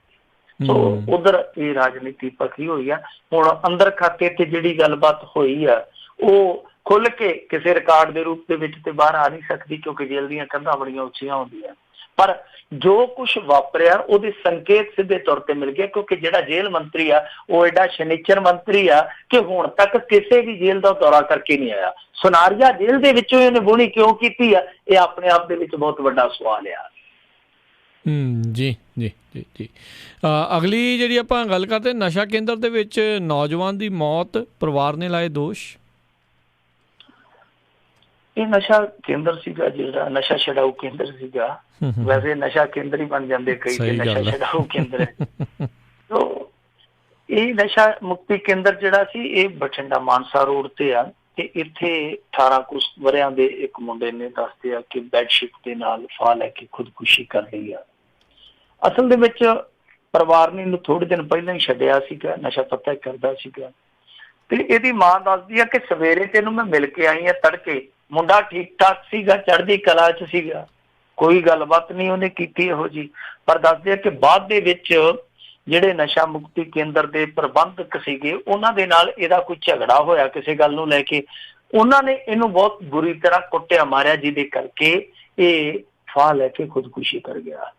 ਸੋ ਉਧਰ ਇਹ ਰਾਜਨੀਤੀ ਪੱਕੀ ਹੋਈ ਆ। ਹੁਣ ਅੰਦਰ ਖਾਤੇ ਤੇ ਜਿਹੜੀ ਗੱਲਬਾਤ ਹੋਈ ਆ ਉਹ ਖੁੱਲ ਕੇ ਕਿਸੇ ਰਿਕਾਰਡ ਦੇ ਰੂਪ ਦੇ ਵਿੱਚ ਤੇ ਬਾਹਰ ਆ ਨਹੀਂ ਸਕਦੀ ਕਿਉਂਕਿ ਜੇਲ੍ਹ ਦੀਆਂ ਕੰਧਾਂ ਬੜੀਆਂ ਉੱਚੀਆਂ ਹੁੰਦੀਆਂ, ਪਰ ਜੋ ਕੁਛ ਵਾਪਰਿਆ ਉਹਦੇ ਸੰਕੇਤ ਸਿੱਧੇ ਤੌਰ ਤੇ ਮਿਲ ਗਿਆ ਕਿਉਂਕਿ ਜਿਹੜਾ ਜੇਲ੍ਹ ਮੰਤਰੀ ਆ ਉਹ ਐਡਾ ਸ਼ਨੀਚਰ ਮੰਤਰੀ ਆ ਕਿ ਹੁਣ ਤੱਕ ਕਿਸੇ ਵੀ ਜੇਲ੍ਹ ਦਾ ਦੌਰਾ ਕਰਕੇ ਨਹੀਂ ਆਇਆ। ਸੁਨਾਰੀਆ ਜੇਲ੍ਹ ਦੇ ਵਿੱਚੋਂ ਇਹਨੇ ਬੋਣੀ ਕਿਉਂ ਕੀਤੀ ਆ, ਇਹ ਆਪਣੇ ਆਪ ਦੇ ਵਿੱਚ ਬਹੁਤ ਵੱਡਾ ਸਵਾਲ ਆ। ਜੀ ਜੀ ਜੀ ਜੀ ਅਗਲੀ ਜਿਹੜੀ ਆਪਾਂ ਗੱਲ ਕਰਦੇ ਨਸ਼ਾ ਕੇਂਦਰ ਦੇ ਵਿੱਚ ਨੌਜਵਾਨ ਦੀ ਮੌਤ, ਪਰਿਵਾਰ ਨੇ ਲਾਏ ਦੋਸ਼। ਇਹ ਨਸ਼ਾ ਕੇਂਦਰ ਸੀਗਾ ਜਿਹੜਾ ਨਸ਼ਾ ਛਡਾਊ ਕੇਂਦਰ ਸੀਗਾ। ਵੈਸੇ ਨਸ਼ਾ ਕੇਂਦਰ ਹੀ ਬਣ ਜਾਂਦੇ ਕਈ ਤੇ ਨਸ਼ਾ ਛਡਾਊ ਕੇਂਦਰ ਹੈ। ਤੋ ਇਹ ਨਸ਼ਾ ਮੁਕਤੀ ਕੇਂਦਰ ਜਿਹੜਾ ਸੀ ਇਹ ਬਠਿੰਡਾ ਮਾਨਸਾ ਰੋਡ ਤੇ ਆ ਤੇ ਇੱਥੇ 18 ਕੁ ਵਰਿਆਂ ਦੇ ਇੱਕ ਮੁੰਡੇ ਨੇ ਦੱਸਦੇ ਆ ਕਿ ਬੈਡਸ਼ੀਟ ਦੇ ਨਾਲ ਫਾਹ ਲੈ ਕੇ ਖੁਦਕੁਸ਼ੀ ਕਰ ਲਈ ਆ। ਅਸਲ ਦੇ ਵਿੱਚ ਪਰਿਵਾਰ ਨੇ ਇਹਨੂੰ ਥੋੜੇ ਦਿਨ ਪਹਿਲਾਂ ਹੀ ਛੱਡਿਆ ਸੀਗਾ, ਨਸ਼ਾ ਪੱਤਾ ਕਰਦਾ ਸੀਗਾ ਤੇ ਇਹਦੀ ਮਾਂ ਦੱਸਦੀ ਆ ਕਿ ਸਵੇਰੇ ਤੈਨੂੰ ਮੈਂ ਮਿਲ ਕੇ ਆਈ ਆ ਤੜਕੇ, ਮੁੰਡਾ ਠੀਕ ਠਾਕ ਸੀਗਾ, ਚੜ੍ਹਦੀ ਕਲਾ 'ਚ ਸੀਗਾ, ਕੋਈ ਗੱਲਬਾਤ ਨਹੀਂ ਉਹਨੇ ਕੀਤੀ ਇਹੋ ਜਿਹੀ। ਪਰ ਦੱਸਦੇ ਆ ਕਿ ਬਾਅਦ ਦੇ ਵਿੱਚ ਜਿਹੜੇ ਨਸ਼ਾ ਮੁਕਤੀ ਕੇਂਦਰ ਦੇ ਪ੍ਰਬੰਧਕ ਸੀਗੇ ਉਹਨਾਂ ਦੇ ਨਾਲ ਇਹਦਾ ਕੋਈ ਝਗੜਾ ਹੋਇਆ ਕਿਸੇ ਗੱਲ ਨੂੰ ਲੈ ਕੇ। ਉਹਨਾਂ ਨੇ ਇਹਨੂੰ ਬਹੁਤ ਬੁਰੀ ਤਰ੍ਹਾਂ ਕੁੱਟਿਆ ਮਾਰਿਆ ਜਿਹਦੇ ਕਰਕੇ ਇਹ ਫਾਹ ਲੈ ਕੇ ਖੁਦਕੁਸ਼ੀ ਕਰ ਗਿਆ।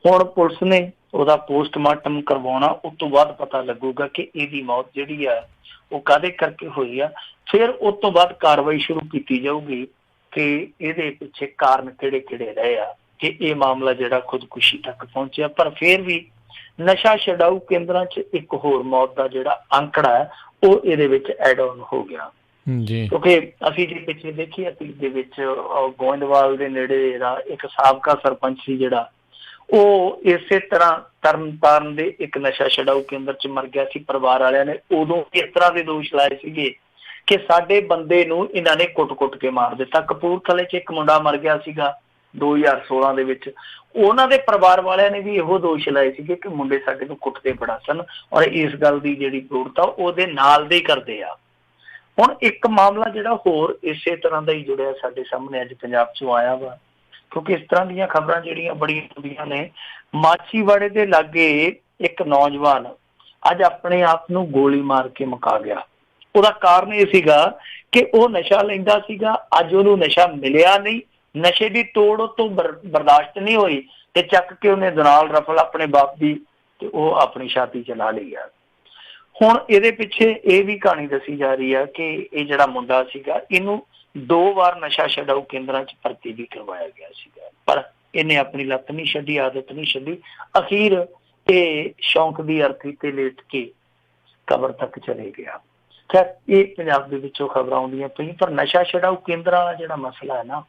ਹੁਣ ਪੁਲਿਸ ਨੇ ਉਹਦਾ ਪੋਸਟਮਾਰਟਮ ਕਰਵਾਉਣਾ, ਉਸ ਤੋਂ ਬਾਅਦ ਪਤਾ ਲੱਗੂਗਾ ਕਿ ਇਹਦੀ ਮੌਤ ਜਿਹੜੀ ਆ ਉਹ ਕਾਹਦੇ ਕਰਕੇ ਹੋਈ ਆ। ਫਿਰ ਉਸ ਤੋਂ ਬਾਅਦ ਕਾਰਵਾਈ ਸ਼ੁਰੂ ਕੀਤੀ ਜਾਊਗੀ ਕਿ ਇਹਦੇ ਪਿੱਛੇ ਕਾਰਨ ਕਿਹੜੇ ਕਿਹੜੇ ਰਹੇ ਆ ਕਿ ਇਹ ਮਾਮਲਾ ਜਿਹੜਾ ਖੁਦਕੁਸ਼ੀ ਤੱਕ ਪਹੁੰਚਿਆ। ਪਰ ਫਿਰ ਵੀ ਨਸ਼ਾ ਛਡਾਊ ਕੇਂਦਰਾਂ 'ਚ ਇੱਕ ਹੋਰ ਮੌਤ ਦਾ ਜਿਹੜਾ ਅੰਕੜਾ ਹੈ ਉਹ ਇਹਦੇ ਵਿੱਚ ਐਡ ਆਨ ਹੋ ਗਿਆ। ਕਿਉਂਕਿ ਅਸੀਂ ਜੇ ਪਿੱਛੇ ਦੇਖੀਏ ਅਤੀਤ ਦੇ ਵਿੱਚ ਗੋਇੰਦਵਾਲ ਦੇ ਨੇੜੇ ਦਾ ਇੱਕ ਸਾਬਕਾ ਸਰਪੰਚ ਸੀ ਜਿਹੜਾ ਉਹ ਇਸੇ ਤਰ੍ਹਾਂ ਤਰਨਤਾਰਨ ਦੇ ਇੱਕ ਨਸ਼ਾ ਛਡਾਊ ਕੇਂਦਰ 'ਚ ਮਰ ਗਿਆ ਸੀ। ਪਰਿਵਾਰ ਵਾਲਿਆਂ ਨੇ ਉਦੋਂ ਇਸ ਤਰ੍ਹਾਂ ਦੇ ਦੋਸ਼ ਲਾਏ ਸੀਗੇ ਕਿ ਸਾਡੇ ਬੰਦੇ ਨੂੰ ਇਹਨਾਂ ਨੇ ਕੁੱਟ-ਕੁੱਟ ਕੇ ਮਾਰ ਦਿੱਤਾ। ਕਪੂਰਥਲੇ 'ਚ ਇੱਕ ਮੁੰਡਾ ਮਰ ਗਿਆ ਸੀਗਾ 2016 ਦੇ ਵਿੱਚ, ਉਹਨਾਂ ਦੇ ਪਰਿਵਾਰ ਵਾਲਿਆਂ ਨੇ ਵੀ ਇਹੋ ਦੋਸ਼ ਲਾਏ ਸੀਗੇ ਕਿ ਮੁੰਡੇ ਸਾਡੇ ਨੂੰ ਕੁੱਟਦੇ ਬੜਾ ਸਨ ਔਰ ਇਸ ਗੱਲ ਦੀ ਜਿਹੜੀ ਵਿਰੋਧਤਾ ਉਹਦੇ ਨਾਲ ਦੇ ਕਰਦੇ ਆ। ਹੁਣ ਇੱਕ ਮਾਮਲਾ ਜਿਹੜਾ ਹੋਰ ਇਸੇ ਤਰ੍ਹਾਂ ਦਾ ਹੀ ਜੁੜਿਆ ਸਾਡੇ ਸਾਹਮਣੇ ਅੱਜ ਪੰਜਾਬ 'ਚੋਂ ਆਇਆ ਵਾ ਕਿਉਂਕਿ ਇਸ ਤਰ੍ਹਾਂ ਦੀਆਂ ਖਬਰਾਂ ਜਿਹੜੀਆਂ ਬੜੀਆਂ ਹੁੰਦੀਆਂ ਨੇ। ਮਾਛੀਵਾੜੇ ਦੇ ਲਾਗੇ ਇੱਕ ਨੌਜਵਾਨ ਅੱਜ ਆਪਣੇ ਆਪ ਨੂੰ ਗੋਲੀ ਮਾਰ ਕੇ ਮੁਕਾ ਗਿਆ। ਉਹਦਾ ਕਾਰਨ ਇਹ ਸੀਗਾ ਕਿ ਉਹ ਨਸ਼ਾ ਲੈਂਦਾ ਸੀਗਾ, ਅੱਜ ਉਹਨੂੰ ਨਸ਼ਾ ਮਿਲਿਆ ਨਹੀਂ, ਨਸ਼ੇ ਦੀ ਤੋੜ ਉਹ ਤੋਂ ਬਰਦਾਸ਼ਤ ਨਹੀਂ ਹੋਈ ਤੇ ਚੱਕ ਕੇ ਉਹਨੇ ਦਨਾਲ ਰਫਲ ਆਪਣੇ ਬਾਪ ਦੀ ਤੇ ਉਹ ਆਪਣੀ ਛਾਤੀ ਚਲਾ ਲਈ ਆ। ਹੁਣ ਇਹਦੇ ਪਿੱਛੇ ਇਹ ਵੀ ਕਹਾਣੀ ਦੱਸੀ ਜਾ ਰਹੀ ਆ ਕਿ ਇਹ ਜਿਹੜਾ ਮੁੰਡਾ ਸੀਗਾ ਇਹਨੂੰ 2 ਵਾਰ ਨਸ਼ਾ ਛਡਾਊ ਕੇਂਦਰਾਂ 'ਚ ਭਰਤੀ ਵੀ ਕਰਵਾਇਆ ਗਿਆ ਸੀਗਾ, ਪਰ ਇਹਨੇ ਆਪਣੀ ਲੱਤ ਨਹੀਂ ਛੱਡੀ, ਆਦਤ ਨਹੀਂ ਛੱਡੀ। ਅਖੀਰ ਇਹ ਸ਼ੌਂਕ ਦੀ ਅਰਥੀ ਤੇ ਲੇਟ ਕੇ ਕਬਰ ਤੱਕ ਚਲੇ ਗਿਆ। ਖੈਰ ਇਹ ਪੰਜਾਬ ਦੇ ਵਿੱਚੋਂ ਖਬਰਾਂ ਆਉਂਦੀਆਂ ਪਈਆਂ, ਪਰ ਨਸ਼ਾ ਛਡਾਊ ਕੇਂਦਰਾਂ ਵਾਲਾ ਜਿਹੜਾ ਮਸਲਾ ਹੈ ਨਾ,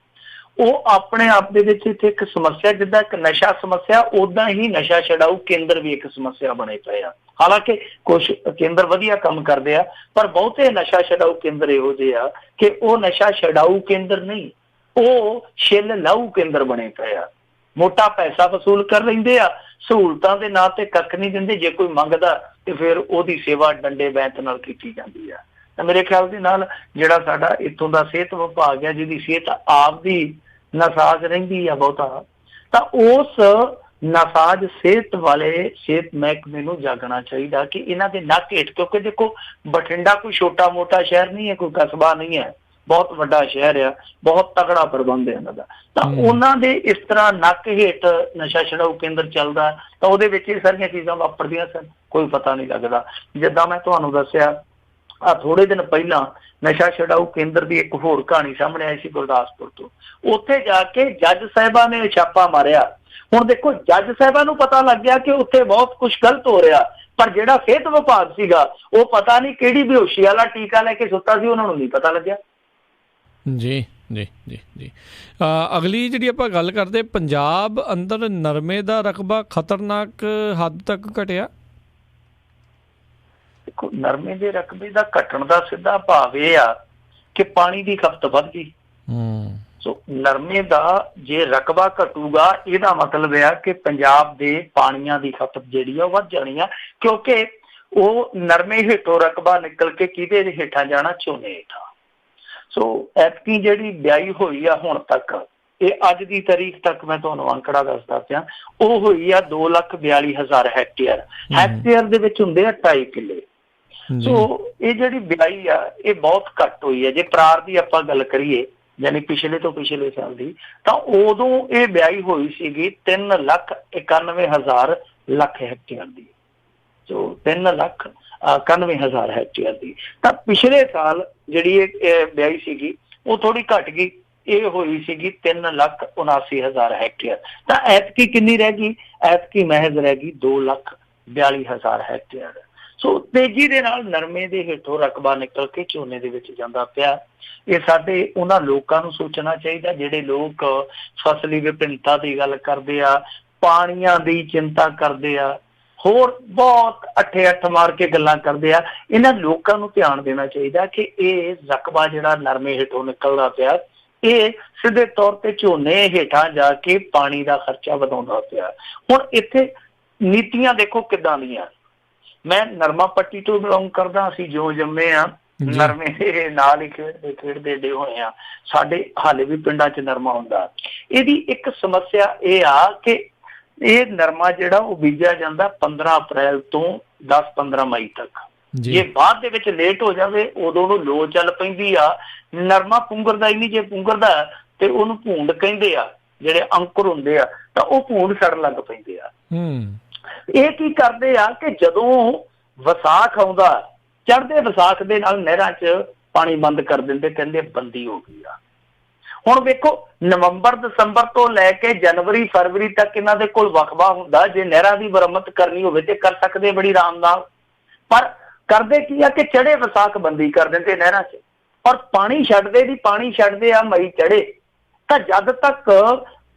ਉਹ ਆਪਣੇ ਆਪ ਦੇ ਵਿੱਚ ਇੱਥੇ ਇੱਕ ਸਮੱਸਿਆ, ਜਿੱਦਾਂ ਇੱਕ ਨਸ਼ਾ ਸਮੱਸਿਆ ਓਦਾਂ ਹੀ ਨਸ਼ਾ ਛਡਾਊ ਕੇਂਦਰ ਵੀ ਇੱਕ ਸਮੱਸਿਆ ਬਣੇ ਪਏ ਆ। ਹਾਲਾਂਕਿ ਕੁਛ ਕੇਂਦਰ ਵਧੀਆ ਕੰਮ ਕਰਦੇ ਆ, ਪਰ ਬਹੁਤੇ ਨਸ਼ਾ ਛਡਾਊ ਕੇਂਦਰ ਇਹੋ ਜਿਹੇ ਆ ਕਿ ਉਹ ਨਸ਼ਾ ਛਡਾਊ ਕੇਂਦਰ ਨਹੀਂ, ਉਹ ਛਿੱਲ ਲਾਊ ਕੇਂਦਰ ਬਣੇ ਪਏ ਆ। ਮੋਟਾ ਪੈਸਾ ਵਸੂਲ ਕਰ ਲੈਂਦੇ ਆ, ਸਹੂਲਤਾਂ ਦੇ ਨਾਂ ਤੇ ਕੱਖ ਨਹੀਂ ਦਿੰਦੇ। ਜੇ ਕੋਈ ਮੰਗਦਾ ਤੇ ਫਿਰ ਉਹਦੀ ਸੇਵਾ ਡੰਡੇ ਬੈਂਤ ਨਾਲ ਕੀਤੀ ਜਾਂਦੀ ਆ। ਤਾਂ ਮੇਰੇ ਖਿਆਲ ਦੇ ਨਾਲ ਜਿਹੜਾ ਸਾਡਾ ਇੱਥੋਂ ਦਾ ਸਿਹਤ ਵਿਭਾਗ ਹੈ, ਜਿਹਦੀ ਸਿਹਤ ਆਪ ਦੀ ਨਸਾਜ ਰਹਿੰਦੀ ਆ ਬਹੁਤਾ, ਤਾਂ ਉਸ ਨਸਾਜ ਸਿਹਤ ਵਾਲੇ ਸਿਹਤ ਮਹਿਕਮੇ ਨੂੰ ਜਾਗਣਾ ਚਾਹੀਦਾ ਕਿ ਇਹਨਾਂ ਦੇ ਨੱਕ ਹੇਠ, ਕਿਉਂਕਿ ਦੇਖੋ ਬਠਿੰਡਾ ਕੋਈ ਛੋਟਾ ਮੋਟਾ ਸ਼ਹਿਰ ਨਹੀਂ ਹੈ, ਕੋਈ ਕਸਬਾ ਨਹੀਂ ਹੈ, ਬਹੁਤ ਵੱਡਾ ਸ਼ਹਿਰ ਆ, ਬਹੁਤ ਤਕੜਾ ਪ੍ਰਬੰਧ ਹੈ ਇਹਨਾਂ ਦਾ। ਤਾਂ ਉਹਨਾਂ ਦੇ ਇਸ ਤਰ੍ਹਾਂ ਨੱਕ ਹੇਠ ਨਸ਼ਾ ਛਡਾਊ ਕੇਂਦਰ ਚੱਲਦਾ, ਤਾਂ ਉਹਦੇ ਵਿੱਚ ਇਹ ਸਾਰੀਆਂ ਚੀਜ਼ਾਂ ਵਾਪਰਦੀਆਂ ਸਨ, ਕੋਈ ਪਤਾ ਨਹੀਂ ਲੱਗਦਾ। ਜਿੱਦਾਂ ਮੈਂ ਤੁਹਾਨੂੰ ਦੱਸਿਆ ਆ ਥੋੜੇ ਦਿਨ ਪਹਿਲਾਂ ਨਸ਼ਾ ਛਡਾਊ ਕੇਂਦਰ ਦੀ ਇੱਕ ਹੋਰ ਕਹਾਣੀ ਸਾਹਮਣੇ ਆਈ ਸੀ ਗੁਰਦਾਸਪੁਰ ਤੋਂ। ਉੱਥੇ ਜਾ ਕੇ ਜੱਜ ਸਾਹਿਬਾਂ ਨੇ ਛਾਪਾ ਮਾਰਿਆ। ਹੁਣ ਦੇਖੋ ਜੱਜ ਸਾਹਿਬਾਂ ਨੂੰ ਪਤਾ ਲੱਗ ਗਿਆ ਕਿ ਉੱਥੇ ਬਹੁਤ ਕੁਛ ਗਲਤ ਹੋ ਰਿਹਾ, ਪਰ ਜਿਹੜਾ ਸਿਹਤ ਵਿਭਾਗ ਸੀਗਾ ਉਹ ਪਤਾ ਨਹੀਂ ਕਿਹੜੀ ਬੇਹੋਸ਼ੀ ਵਾਲਾ ਟੀਕਾ ਲੈ ਕੇ ਸੁੱਤਾ ਸੀ, ਉਹਨਾਂ ਨੂੰ ਨਹੀਂ ਪਤਾ ਲੱਗਿਆ। ਜੀ ਜੀ ਜੀ ਜੀ ਅਗਲੀ ਜਿਹੜੀ ਆਪਾਂ ਗੱਲ ਕਰਦੇ, ਪੰਜਾਬ ਅੰਦਰ ਨਰਮੇ ਦਾ ਰਕਬਾ ਖਤਰਨਾਕ ਹੱਦ ਤੱਕ ਘਟਿਆ। ਦੇਖੋ ਨਰਮੇ ਦੇ ਰਕਬੇ ਦਾ ਘਟਣ ਦਾ ਸਿੱਧਾ ਭਾਵ ਇਹ ਆ ਕਿ ਪਾਣੀ ਦੀ ਖਪਤ ਵੱਧ ਗਈ। ਸੋ ਨਰਮੇ ਦਾ ਜੇ ਰਕਬਾ ਘਟੂਗਾ, ਇਹਦਾ ਮਤਲਬ ਆ ਕਿ ਪੰਜਾਬ ਦੇ ਪਾਣੀਆਂ ਦੀ ਖਪਤ ਜਿਹੜੀ ਆ ਉਹ ਵੱਧ ਜਾਣੀ ਆ, ਕਿਉਂਕਿ ਉਹ ਨਰਮੇ ਹੇਠੋਂ ਰਕਬਾ ਨਿਕਲ ਕੇ ਕਿਹਦੇ ਹੇਠਾਂ ਜਾਣਾ, ਝੋਨੇ ਹੇਠਾਂ। ਸੋ ਐਤਕੀ ਜਿਹੜੀ ਬਿਆਈ ਹੋਈ ਆ ਹੁਣ ਤੱਕ, ਇਹ ਅੱਜ ਦੀ ਤਾਰੀਖ ਤੱਕ ਮੈਂ ਤੁਹਾਨੂੰ ਅੰਕੜਾ ਦੱਸਦਾ ਪਿਆ, ਉਹ ਹੋਈ ਆ 2,42,000 ਹੈਕਟੇਅਰ। ਹੈਕਟੇਅਰ ਦੇ ਵਿੱਚ ਹੁੰਦੇ ਆ 2.5 ਕਿੱਲੇ। ਸੋ ਇਹ ਜਿਹੜੀ ਬਿਆਈ ਆ ਇਹ ਬਹੁਤ ਘੱਟ ਹੋਈ ਹੈ। ਜੇ ਪਰਾਰ ਦੀ ਆਪਾਂ ਗੱਲ ਕਰੀਏ, ਯਾਨੀ ਪਿਛਲੇ ਤੋਂ ਪਿਛਲੇ ਸਾਲ ਦੀ, ਤਾਂ ਉਦੋਂ ਇਹ ਬਿਆਈ ਹੋਈ ਸੀਗੀ 3,91,000 ਲੱਖ ਹੈਕਟੇਅਰ ਦੀ। ਸੋ 3,91,000 ਹੈਕਟੇਅਰ ਦੀ। ਤਾਂ ਪਿਛਲੇ ਸਾਲ ਜਿਹੜੀ ਇਹ ਬਿਆਈ ਸੀਗੀ ਉਹ ਥੋੜੀ ਘੱਟ ਗਈ, ਇਹ ਹੋਈ ਸੀਗੀ 3,79,000 ਹੈਕਟੇਅਰ। ਤਾਂ ਐਤਕੀ ਕਿੰਨੀ ਰਹਿ ਗਈ? ਐਤਕੀ ਮਹਿਜ਼ ਰਹਿ ਗਈ 2,42,000 ਹੈਕਟੇਅਰ। ਸੋ ਤੇਜ਼ੀ ਦੇ ਨਾਲ ਨਰਮੇ ਦੇ ਹੇਠੋਂ ਰਕਬਾ ਨਿਕਲ ਕੇ ਝੋਨੇ ਦੇ ਵਿੱਚ ਜਾਂਦਾ ਪਿਆ। ਇਹ ਸਾਡੇ ਉਹਨਾਂ ਲੋਕਾਂ ਨੂੰ ਸੋਚਣਾ ਚਾਹੀਦਾ ਜਿਹੜੇ ਲੋਕ ਫਸਲੀ ਵਿਭਿੰਨਤਾ ਦੀ ਗੱਲ ਕਰਦੇ ਆ, ਪਾਣੀਆਂ ਦੀ ਚਿੰਤਾ ਕਰਦੇ ਆ, ਹੋਰ ਬਹੁਤ ਅੱਠ ਮਾਰ ਕੇ ਗੱਲਾਂ ਕਰਦੇ ਆ। ਇਹਨਾਂ ਲੋਕਾਂ ਨੂੰ ਧਿਆਨ ਦੇਣਾ ਚਾਹੀਦਾ ਕਿ ਇਹ ਰਕਬਾ ਜਿਹੜਾ ਨਰਮੇ ਹੇਠੋਂ ਨਿਕਲਦਾ ਪਿਆ, ਇਹ ਸਿੱਧੇ ਤੌਰ ਤੇ ਝੋਨੇ ਹੇਠਾਂ ਜਾ ਕੇ ਪਾਣੀ ਦਾ ਖਰਚਾ ਵਧਾਉਂਦਾ ਪਿਆ। ਹੁਣ ਇੱਥੇ ਨੀਤੀਆਂ ਦੇਖੋ ਕਿੱਦਾਂ ਦੀਆਂ। ਮੈਂ ਨਰਮਾ ਪੱਟੀ ਤੋਂ ਬਿਲੋਂਗ ਕਰਦਾ, ਅਸੀਂ ਜੋ ਜੰਮੇ ਆ ਨਰਮੇ ਦੇ ਨਾਲ ਹੀ ਖੇਡਦੇ ਡੇ ਹੋਏ ਆ, ਸਾਡੇ ਹਾਲੇ ਵੀ ਪਿੰਡਾਂ 'ਚ ਨਰਮਾ ਹੁੰਦਾ। ਇਹਦੀ ਇੱਕ ਸਮੱਸਿਆ ਇਹ ਆ ਕਿ ਇਹ ਨਰਮਾ ਜਿਹੜਾ ਉਹ ਬੀਜਿਆ ਜਾਂਦਾ 15 ਅਪ੍ਰੈਲ ਤੋਂ 10-15 ਮਈ ਤੱਕ। ਜੇ ਬਾਅਦ ਦੇ ਵਿੱਚ ਲੇਟ ਹੋ ਜਾਵੇ ਉਦੋਂ ਨੂੰ ਲੋ ਚੱਲ ਪੈਂਦੀ ਆ, ਨਰਮਾ ਪੁੰਗਰਦਾ ਹੀ ਨਹੀਂ। ਜੇ ਪੁੰਗਰਦਾ ਤੇ ਉਹਨੂੰ ਭੂੰਡ ਕਹਿੰਦੇ ਆ, ਜਿਹੜੇ ਅੰਕੁਰ ਹੁੰਦੇ ਆ, ਤਾਂ ਉਹ ਭੂੰਡ ਸੜਨ ਲੱਗ ਪੈਂਦੇ ਆ। ਇਹ ਕੀ ਕਰਦੇ ਆ ਕਿ ਜਦੋਂ ਵਿਸਾਖ ਆਉਂਦਾ, ਚੜ੍ਹਦੇ ਵਿਸਾਖ ਦੇ ਨਾਲ ਨਹਿਰਾਂ 'ਚ ਪਾਣੀ ਬੰਦ ਕਰ ਦਿੰਦੇ, ਕਹਿੰਦੇ ਬੰਦੀ ਹੋ ਗਈ ਆ। ਹੁਣ ਵੇਖੋ ਨਵੰਬਰ ਦਸੰਬਰ ਤੋਂ ਲੈ ਕੇ ਜਨਵਰੀ ਫਰਵਰੀ ਤੱਕ ਇਹਨਾਂ ਦੇ ਕੋਲ ਵਕਫਾ ਹੁੰਦਾ। ਜੇ ਨਹਿਰਾਂ ਦੀ ਮੁਰੰਮਤ ਕਰਨੀ ਹੋਵੇ ਤੇ ਕਰ ਸਕਦੇ ਬੜੀ ਆਰਾਮ ਨਾਲ, ਪਰ ਕਰਦੇ ਕੀ ਆ ਕਿ ਚੜੇ ਵਿਸਾਖ ਬੰਦੀ ਕਰ ਦਿੰਦੇ ਨਹਿਰਾਂ 'ਚ, ਔਰ ਪਾਣੀ ਛੱਡਦੇ ਆ ਮਈ ਚੜੇ। ਤਾਂ ਜਦ ਤੱਕ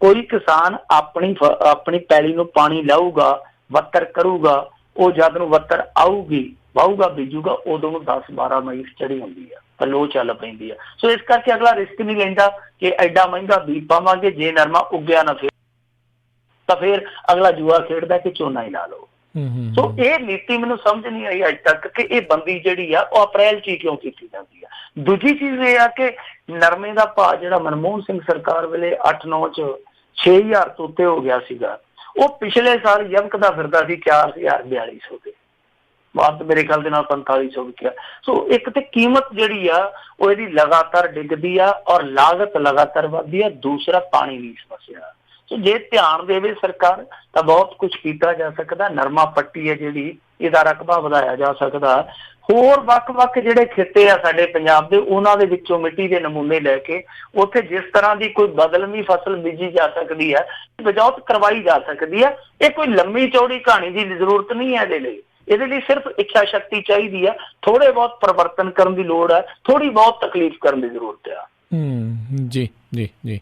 ਕੋਈ ਕਿਸਾਨ ਆਪਣੀ ਪੈਲੀ ਨੂੰ ਪਾਣੀ ਲਾਊਗਾ, ਵੱਤਰ ਕਰੂਗਾ, ਉਹ ਜਦ ਨੂੰ ਵੱਤਰ ਆਊਗੀ, ਵਾਹੂਗਾ, ਬੀਜੂਗਾ, ਉਦੋਂ ਨੂੰ 10-12 ਮਈ ਚੜੀ ਹੁੰਦੀ ਆ, ਤਾਂ ਲੋ ਚੱਲ ਪੈਂਦੀ ਆ। ਸੋ ਇਸ ਕਰਕੇ ਅਗਲਾ ਰਿਸਕ ਨਹੀਂ ਲੈਂਦਾ ਕਿ ਐਡਾ ਮਹਿੰਗਾ ਬੀਜ ਪਾਵਾਂਗੇ, ਜੇ ਨਰਮਾ ਉੱਗਿਆ ਨਾ ਫਿਰ, ਤਾਂ ਫਿਰ ਅਗਲਾ ਜੂਆ ਖੇਡਦਾ ਕਿ ਝੋਨਾ ਹੀ ਲਾ ਲਓ। ਸੋ ਇਹ ਨੀਤੀ ਮੈਨੂੰ ਸਮਝ ਨਹੀਂ ਆਈ ਅੱਜ ਤੱਕ ਕਿ ਇਹ ਬੰਦੀ ਜਿਹੜੀ ਆ ਉਹ ਅਪ੍ਰੈਲ 'ਚ ਹੀ ਕਿਉਂ ਕੀਤੀ ਜਾਂਦੀ ਆ। ਦੂਜੀ ਚੀਜ਼ ਇਹ ਆ ਕਿ ਨਰਮੇ ਦਾ ਭਾਅ ਜਿਹੜਾ ਮਨਮੋਹਨ ਸਿੰਘ ਸਰਕਾਰ ਵੇਲੇ 8-9 'ਚ 6,000 ਤੋਂ ਉੱਤੇ ਹੋ ਗਿਆ ਸੀਗਾ, ਉਹ ਪਿਛਲੇ ਸਾਲ ਯਮਕਦਾ ਫਿਰਦਾ ਸੀ 4,4200 ਤੇ, ਬਾਅਦ ਮੇਰੇ ਖਿਆਲ ਦੇ ਨਾਲ 4500 ਵਿਕਿਆ। ਸੋ ਇੱਕ ਤੇ ਕੀਮਤ ਜਿਹੜੀ ਆ ਉਹ ਇਹਦੀ ਲਗਾਤਾਰ ਡਿੱਗਦੀ ਆ, ਔਰ ਲਾਗਤ ਲਗਾਤਾਰ ਵੱਧਦੀ ਆ। ਦੂਸਰਾ ਪਾਣੀ ਦੀ ਸਮੱਸਿਆ। ਸੋ ਜੇ ਧਿਆਨ ਦੇਵੇ ਸਰਕਾਰ ਤਾਂ ਬਹੁਤ ਕੁਝ ਕੀਤਾ ਜਾ ਸਕਦਾ। ਨਰਮਾ ਪੱਟੀ ਹੈ ਜਿਹੜੀ, ਇਹਦਾ ਰਕਬਾ ਵਧਾਇਆ ਜਾ ਸਕਦਾ। ਹੋਰ ਵੱਖ-ਵੱਖ ਜਿਹੜੇ ਖਿੱਤੇ ਆ ਸਾਡੇ ਪੰਜਾਬ ਦੇ, ਉਹਨਾਂ ਦੇ ਵਿੱਚੋਂ ਮਿੱਟੀ ਦੇ ਨਮੂਨੇ ਲੈ ਕੇ ਉੱਥੇ ਜਿਸ ਤਰ੍ਹਾਂ ਦੀ ਕੋਈ ਬਦਲਵੀਂ ਫਸਲ ਬੀਜੀ ਜਾ ਸਕਦੀ ਹੈ, ਬਚਾਉਤ ਕਰਵਾਈ ਜਾ ਸਕਦੀ ਹੈ। ਇਹ ਕੋਈ ਲੰਮੀ ਚੌੜੀ ਕਹਾਣੀ ਦੀ ਜ਼ਰੂਰਤ ਨਹੀਂ ਹੈ ਇਹਦੇ ਲਈ। ਇਹਦੇ ਲਈ ਸਿਰਫ ਇੱਛਾ ਸ਼ਕਤੀ ਚਾਹੀਦੀ ਆ, ਥੋੜੇ ਬਹੁਤ ਪਰਿਵਰਤਨ ਕਰਨ ਦੀ ਲੋੜ ਹੈ, ਥੋੜੀ ਬਹੁਤ ਤਕਲੀਫ ਕਰਨ ਦੀ ਜ਼ਰੂਰਤ ਆ। ਜੀ ਜੀ ਜੀ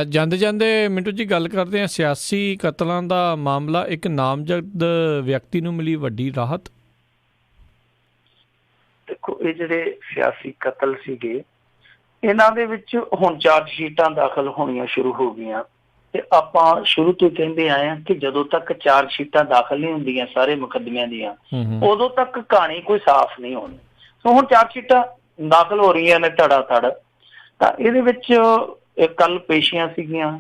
ਜਾਂਦੇ ਜਾਂਦੇ ਮਿੰਟੂ ਜੀ ਗੱਲ ਕਰਦੇ ਹਾਂ ਸਿਆਸੀ ਕਤਲਾਂ ਦਾ ਮਾਮਲਾ। ਇੱਕ ਨਾਮਜ਼ਦ ਵਿਅਕਤੀ ਨੂੰ ਮਿਲੀ ਵੱਡੀ ਰਾਹਤ। ਦੇਖੋ, ਇਹ ਜਿਹੜੇ ਸਿਆਸੀ ਕਤਲ ਸੀਗੇ, ਇਹਨਾਂ ਦੇ ਵਿੱਚ ਹੁਣ ਚਾਰਜ ਸ਼ੀਟਾਂ ਦਾਖਲ ਹੋਣੀਆਂ ਸ਼ੁਰੂ ਹੋ ਗਈਆਂ ਤੇ ਆਪਾਂ ਸ਼ੁਰੂ ਤੋਂ ਕਹਿੰਦੇ ਆਏ ਹਾਂ ਕਿ ਜਦੋਂ ਤੱਕ ਚਾਰਜ ਸ਼ੀਟਾਂ ਦਾਖਲ ਨਹੀਂ ਹੁੰਦੀਆਂ ਸਾਰੇ ਮੁਕੱਦਮਿਆਂ ਦੀਆਂ, ਉਦੋਂ ਤੱਕ ਕਹਾਣੀ ਕੋਈ ਸਾਫ਼ ਨਹੀਂ ਹੋਣੀ। ਸੋ ਹੁਣ ਚਾਰਜ ਸ਼ੀਟਾਂ ਦਾਖਲ ਹੋ ਰਹੀਆਂ ਨੇ ਧੜਾ ਧੜ। ਤਾਂ ਇਹਦੇ ਵਿੱਚ ਕੱਲ ਪੇਸ਼ੀਆਂ ਸੀਗੀਆਂ,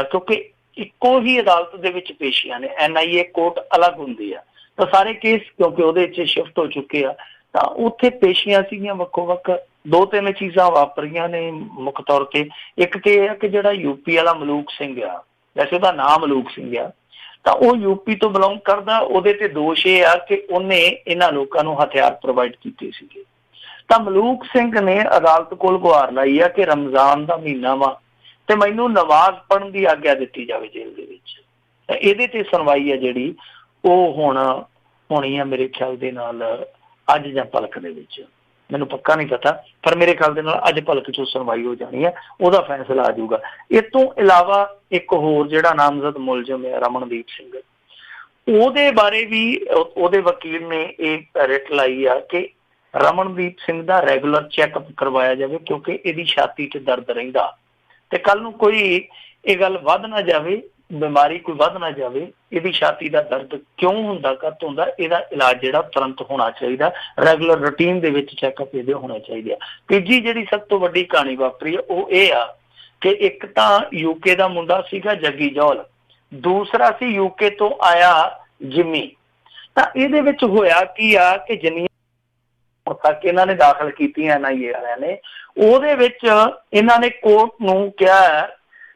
ਕਿਉਂਕਿ ਇੱਕੋ ਹੀ ਅਦਾਲਤ ਦੇ ਵਿੱਚ ਪੇਸ਼ੀਆਂ ਨੇ। NIA ਕੋਰਟ ਅਲੱਗ ਹੁੰਦੀ ਆ, ਤਾਂ ਸਾਰੇ ਕੇਸ ਕਿਉਂਕਿ ਉਹਦੇ 'ਚ ਸ਼ਿਫਟ ਹੋ ਚੁੱਕੇ ਆ, ਤਾਂ ਉੱਥੇ ਪੇਸ਼ੀਆਂ ਸੀਗੀਆਂ ਵੱਖੋ ਵੱਖ। 2-3 ਚੀਜ਼ਾਂ ਵਾਪਰੀਆਂ ਨੇ ਮੁੱਖ ਤੌਰ ਤੇ। ਇੱਕ ਤੇ ਇਹ ਆ ਕਿ ਜਿਹੜਾ UP ਵਾਲਾ ਮਲੂਕ ਸਿੰਘ ਆ, ਵੈਸੇ ਉਹਦਾ ਨਾਮ ਮਲੂਕ ਸਿੰਘ ਆ, ਤਾਂ ਉਹ UP ਤੋਂ ਬਿਲੋਂਗ ਕਰਦਾ। ਉਹਦੇ ਤੇ ਦੋਸ਼ ਇਹ ਆ ਕਿ ਉਹਨੇ ਇਹਨਾਂ ਲੋਕਾਂ ਨੂੰ ਹਥਿਆਰ ਪ੍ਰੋਵਾਈਡ ਕੀਤੇ ਸੀਗੇ। ਤਾਂ ਮਲੂਕ ਸਿੰਘ ਨੇ ਅਦਾਲਤ ਕੋਲ ਗੁਹਾਰ ਲਾਈ ਆ ਕਿ ਰਮਜ਼ਾਨ ਦਾ ਮਹੀਨਾ ਵਾ ਤੇ ਮੈਨੂੰ ਨਮਾਜ਼ ਪੜ੍ਹਨ ਦੀ ਆਗਿਆ ਦਿੱਤੀ ਜਾਵੇ ਜੇਲ੍ਹ ਦੇ ਵਿੱਚ। ਇਹਦੇ ਤੇ ਸੁਣਵਾਈ ਆ ਜਿਹੜੀ ਉਹ ਹੁਣ ਹੋਣੀ ਆ ਮੇਰੇ ਖਿਆਲ ਦੇ ਨਾਲ ਅੱਜ ਜਾਂ ਭਲਕ ਦੇ ਵਿੱਚ, ਮੈਨੂੰ ਪੱਕਾ ਨਹੀਂ ਪਤਾ, ਪਰ ਮੇਰੇ ਖਿਆਲ ਦੇ ਨਾਲ ਅੱਜ ਭਲਕ 'ਚੋਂ ਸੁਣਵਾਈ ਹੋ ਜਾਣੀ ਹੈ, ਉਹਦਾ ਫੈਸਲਾ ਆ ਜਾਊਗਾ। ਇਸ ਤੋਂ ਇਲਾਵਾ ਇੱਕ ਹੋਰ ਜਿਹੜਾ ਨਾਮਜ਼ਦ ਮੁਲਜ਼ਮ ਹੈ ਰਮਨਦੀਪ ਸਿੰਘ, ਉਹਦੇ ਬਾਰੇ ਵੀ ਉਹਦੇ ਵਕੀਲ ਨੇ ਇਹ ਰਿਟ ਲਾਈ ਆ ਕਿ ਰਮਨਦੀਪ ਸਿੰਘ ਦਾ ਰੈਗੂਲਰ ਚੈੱਕਅਪ ਕਰਵਾਇਆ ਜਾਵੇ, ਕਿਉਂਕਿ ਇਹਦੀ ਛਾਤੀ 'ਚ ਦਰਦ ਰਹਿੰਦਾ ਤੇ ਕੱਲ ਨੂੰ ਕੋਈ ਇਹ ਗੱਲ ਵੱਧ ਨਾ ਜਾਵੇ, ਬਿਮਾਰੀ ਕੋਈ ਵੱਧ ਨਾ ਜਾਵੇ। ਇਹਦੀ ਛਾਤੀ ਦਾ ਦਰਦ ਕਿਉਂ ਹੁੰਦਾ, ਘੱਟ ਹੁੰਦਾ, ਇਹਦਾ ਇਲਾਜ ਜਿਹੜਾ ਤੁਰੰਤ ਹੋਣਾ ਚਾਹੀਦਾ। ਰੈਗੂਲਰ ਰੂਟੀਨ ਦੇ ਵਿੱਚ ਚੈੱਕਅਪ ਇਹਦੇ ਹੋਣੇ ਚਾਹੀਦੇ ਆ। ਤੀਜੀ ਜਿਹੜੀ ਸਭ ਤੋਂ ਵੱਡੀ ਕਹਾਣੀ ਵਾਪਰੀ ਹੈ ਉਹ ਇਹ ਆ ਕਿ ਇੱਕ ਤਾਂ UK ਦਾ ਮੁੰਡਾ ਸੀਗਾ ਜੱਗੀ ਜੌਲ, ਦੂਸਰਾ ਸੀ UK ਤੋਂ ਆਇਆ ਜਿੰਮੀ। ਤਾਂ ਇਹਦੇ ਵਿੱਚ ਹੋਇਆ ਕੀ ਆ ਕਿ ਜਿੰਨੀਆਂ ਤੱਕ ਇਹਨਾਂ ਨੇ ਦਾਖਲ ਕੀਤੀਆਂ NIA ਵਾਲਿਆਂ ਨੇ, ਉਹਦੇ ਵਿੱਚ ਇਹਨਾਂ ਨੇ ਕੋਰਟ ਨੂੰ ਕਿਹਾ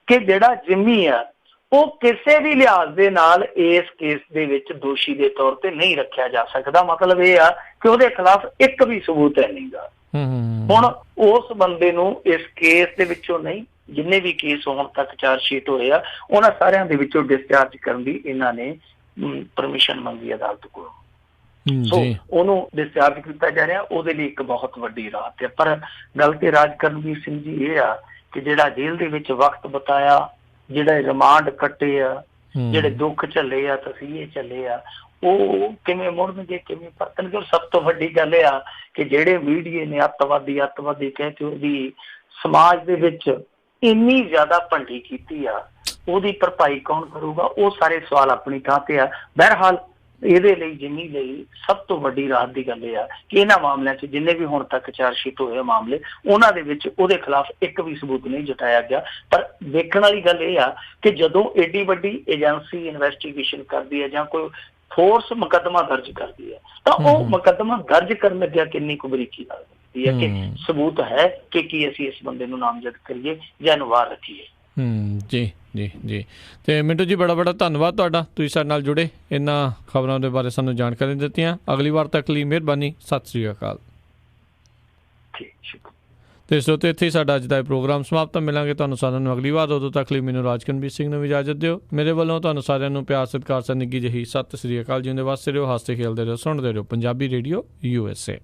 ਕਿ ਜਿਹੜਾ ਜਿੰਮੀ ਆ ਉਹ ਕਿਸੇ ਵੀ ਲਿਹਾਜ਼ ਦੇ ਨਾਲ ਇਸ ਕੇਸ ਦੇ ਵਿੱਚ ਦੋਸ਼ੀ ਦੇ ਤੌਰ ਤੇ ਨਹੀਂ ਰੱਖਿਆ ਜਾ ਸਕਦਾ। ਮਤਲਬ ਇਹ ਆ ਕਿ ਉਹਦੇ ਖਿਲਾਫ ਇੱਕ ਵੀ ਸਬੂਤ ਹੈ ਨਹੀਂਗਾ। ਹੁਣ ਉਸ ਬੰਦੇ ਨੂੰ ਇਸ ਕੇਸ ਦੇ ਵਿੱਚੋਂ ਨਹੀਂ, ਜਿੰਨੇ ਵੀ ਕੇਸ ਹੁਣ ਤੱਕ ਚਾਰਜ ਸ਼ੀਟ ਹੋਏ ਆ ਉਹਨਾਂ ਸਾਰਿਆਂ ਦੇ ਵਿੱਚੋਂ ਡਿਸਚਾਰਜ ਕਰਨ ਦੀ ਇਹਨਾਂ ਨੇ ਪਰਮਿਸ਼ਨ ਮੰਗੀ ਅਦਾਲਤ ਕੋਲੋਂ। ਸੋ ਉਹਨੂੰ ਡਿਸਚਾਰਜ ਕੀਤਾ ਜਾ ਰਿਹਾ, ਉਹਦੇ ਲਈ ਇੱਕ ਬਹੁਤ ਵੱਡੀ ਰਾਹਤ ਹੈ। ਪਰ ਗੱਲ ਤੇ ਰਾਜ ਕਰਨਵੀਰ ਸਿੰਘ ਜੀ ਇਹ ਆ ਕਿ ਜਿਹੜਾ ਜੇਲ੍ਹ ਦੇ ਵਿੱਚ ਵਕਤ ਬਿਤਾਇਆ, ਜਿਹੜੇ ਰਿਮਾਂਡ ਕੱਟੇ ਆ, ਜਿਹੜੇ ਦੁੱਖ ਝੱਲੇ ਆ, ਤਸੀਹੇ ਝੱਲੇ ਆ, ਉਹ ਕਿਵੇਂ ਮੁੜਨਗੇ, ਕਿਵੇਂ ਪਰਤਣਗੇ। ਔਰ ਸਭ ਤੋਂ ਵੱਡੀ ਗੱਲ ਇਹ ਆ ਕਿ ਜਿਹੜੇ ਮੀਡੀਆ ਨੇ ਅੱਤਵਾਦੀ ਕਹਿ ਕੇ ਉਹਦੀ ਸਮਾਜ ਦੇ ਵਿੱਚ ਇੰਨੀ ਜ਼ਿਆਦਾ ਭੰਡੀ ਕੀਤੀ ਆ, ਉਹਦੀ ਭਰਪਾਈ ਕੌਣ ਕਰੂਗਾ? ਉਹ ਸਾਰੇ ਸਵਾਲ ਆਪਣੀ ਥਾਂ ਤੇ ਆ। ਬਹਰਹਾਲ ਇਹਦੇ ਲਈ ਜਿੰਨੀ ਲਈ ਸਭ ਤੋਂ ਵੱਡੀ ਰਾਹਤ ਦੀ ਗੱਲ ਇਹ ਆ ਕਿ ਇਹਨਾਂ ਮਾਮਲਿਆਂ 'ਚ ਜਿੰਨੇ ਵੀ ਹੁਣ ਤੱਕ ਚਾਰਜ ਸ਼ੀਟ ਹੋਏ ਮਾਮਲੇ, ਉਹਨਾਂ ਦੇ ਵਿੱਚ ਉਹਦੇ ਖਿਲਾਫ ਇੱਕ ਵੀ ਸਬੂਤ ਨਹੀਂ ਜਤਾਇਆ ਗਿਆ। ਪਰ ਵੇਖਣ ਵਾਲੀ ਗੱਲ ਇਹ ਆ ਕਿ ਜਦੋਂ ਏਡੀ ਵੱਡੀ ਏਜੰਸੀ ਇਨਵੈਸਟੀਗੇਸ਼ਨ ਕਰਦੀ ਹੈ ਜਾਂ ਕੋਈ ਫੋਰਸ ਮੁਕੱਦਮਾ ਦਰਜ ਕਰਦੀ ਹੈ, ਤਾਂ ਉਹ ਮੁਕੱਦਮਾ ਦਰਜ ਕਰਨ ਲੱਗਿਆ ਕਿੰਨੀ ਕੁ ਬਰੀਕੀ ਨਾਲ ਕਰਦੀ ਹੈ ਕਿ ਸਬੂਤ ਹੈ ਕਿ ਕੀ ਅਸੀਂ ਇਸ ਬੰਦੇ ਨੂੰ ਨਾਮਜ਼ਦ ਕਰੀਏ ਜਾਂ ਇਹਨੂੰ ਬਾਹਰ ਰੱਖੀਏ। ਜੀ ਜੀ ਜੀ ਤੇ ਮਿੰਟੂ ਜੀ ਬੜਾ ਧੰਨਵਾਦ ਤੁਹਾਡਾ, ਤੁਸੀਂ ਸਾਡੇ ਨਾਲ ਜੁੜੇ, ਇਹਨਾਂ ਖਬਰਾਂ ਦੇ ਬਾਰੇ ਸਾਨੂੰ ਜਾਣਕਾਰੀ ਦਿੱਤੀਆਂ। ਅਗਲੀ ਵਾਰ ਤੱਕ ਲਈ ਮਿਹਰਬਾਨੀ। ਸਤਿ ਸ੍ਰੀ ਅਕਾਲ। ਤੇ ਸਰੋਤਿਓ, ਇੱਥੇ ਸਾਡਾ ਅੱਜ ਦਾ ਇਹ ਪ੍ਰੋਗਰਾਮ ਸਮਾਪਤ। ਮਿਲਾਂਗੇ ਤੁਹਾਨੂੰ ਸਾਰਿਆਂ ਨੂੰ ਅਗਲੀ ਵਾਰ। ਉਦੋਂ ਤੱਕ ਲਈ ਮੈਨੂੰ ਰਾਜਕਨਵੀਰ ਸਿੰਘ ਨੂੰ ਇਜਾਜ਼ਤ ਦਿਓ। ਮੇਰੇ ਵੱਲੋਂ ਤੁਹਾਨੂੰ ਸਾਰਿਆਂ ਨੂੰ ਪਿਆਰ ਸਤਿਕਾਰ ਨਿੱਘੀ ਜਿਹੀ ਸਤਿ ਸ੍ਰੀ ਅਕਾਲ। ਜਿਉਂਦੇ ਵਾਸਤੇ ਰਹੋ, ਹੱਸਦੇ ਖੇਲਦੇ ਰਹੋ, ਸੁਣਦੇ ਰਹੋ ਪੰਜਾਬੀ ਰੇਡੀਓ USA।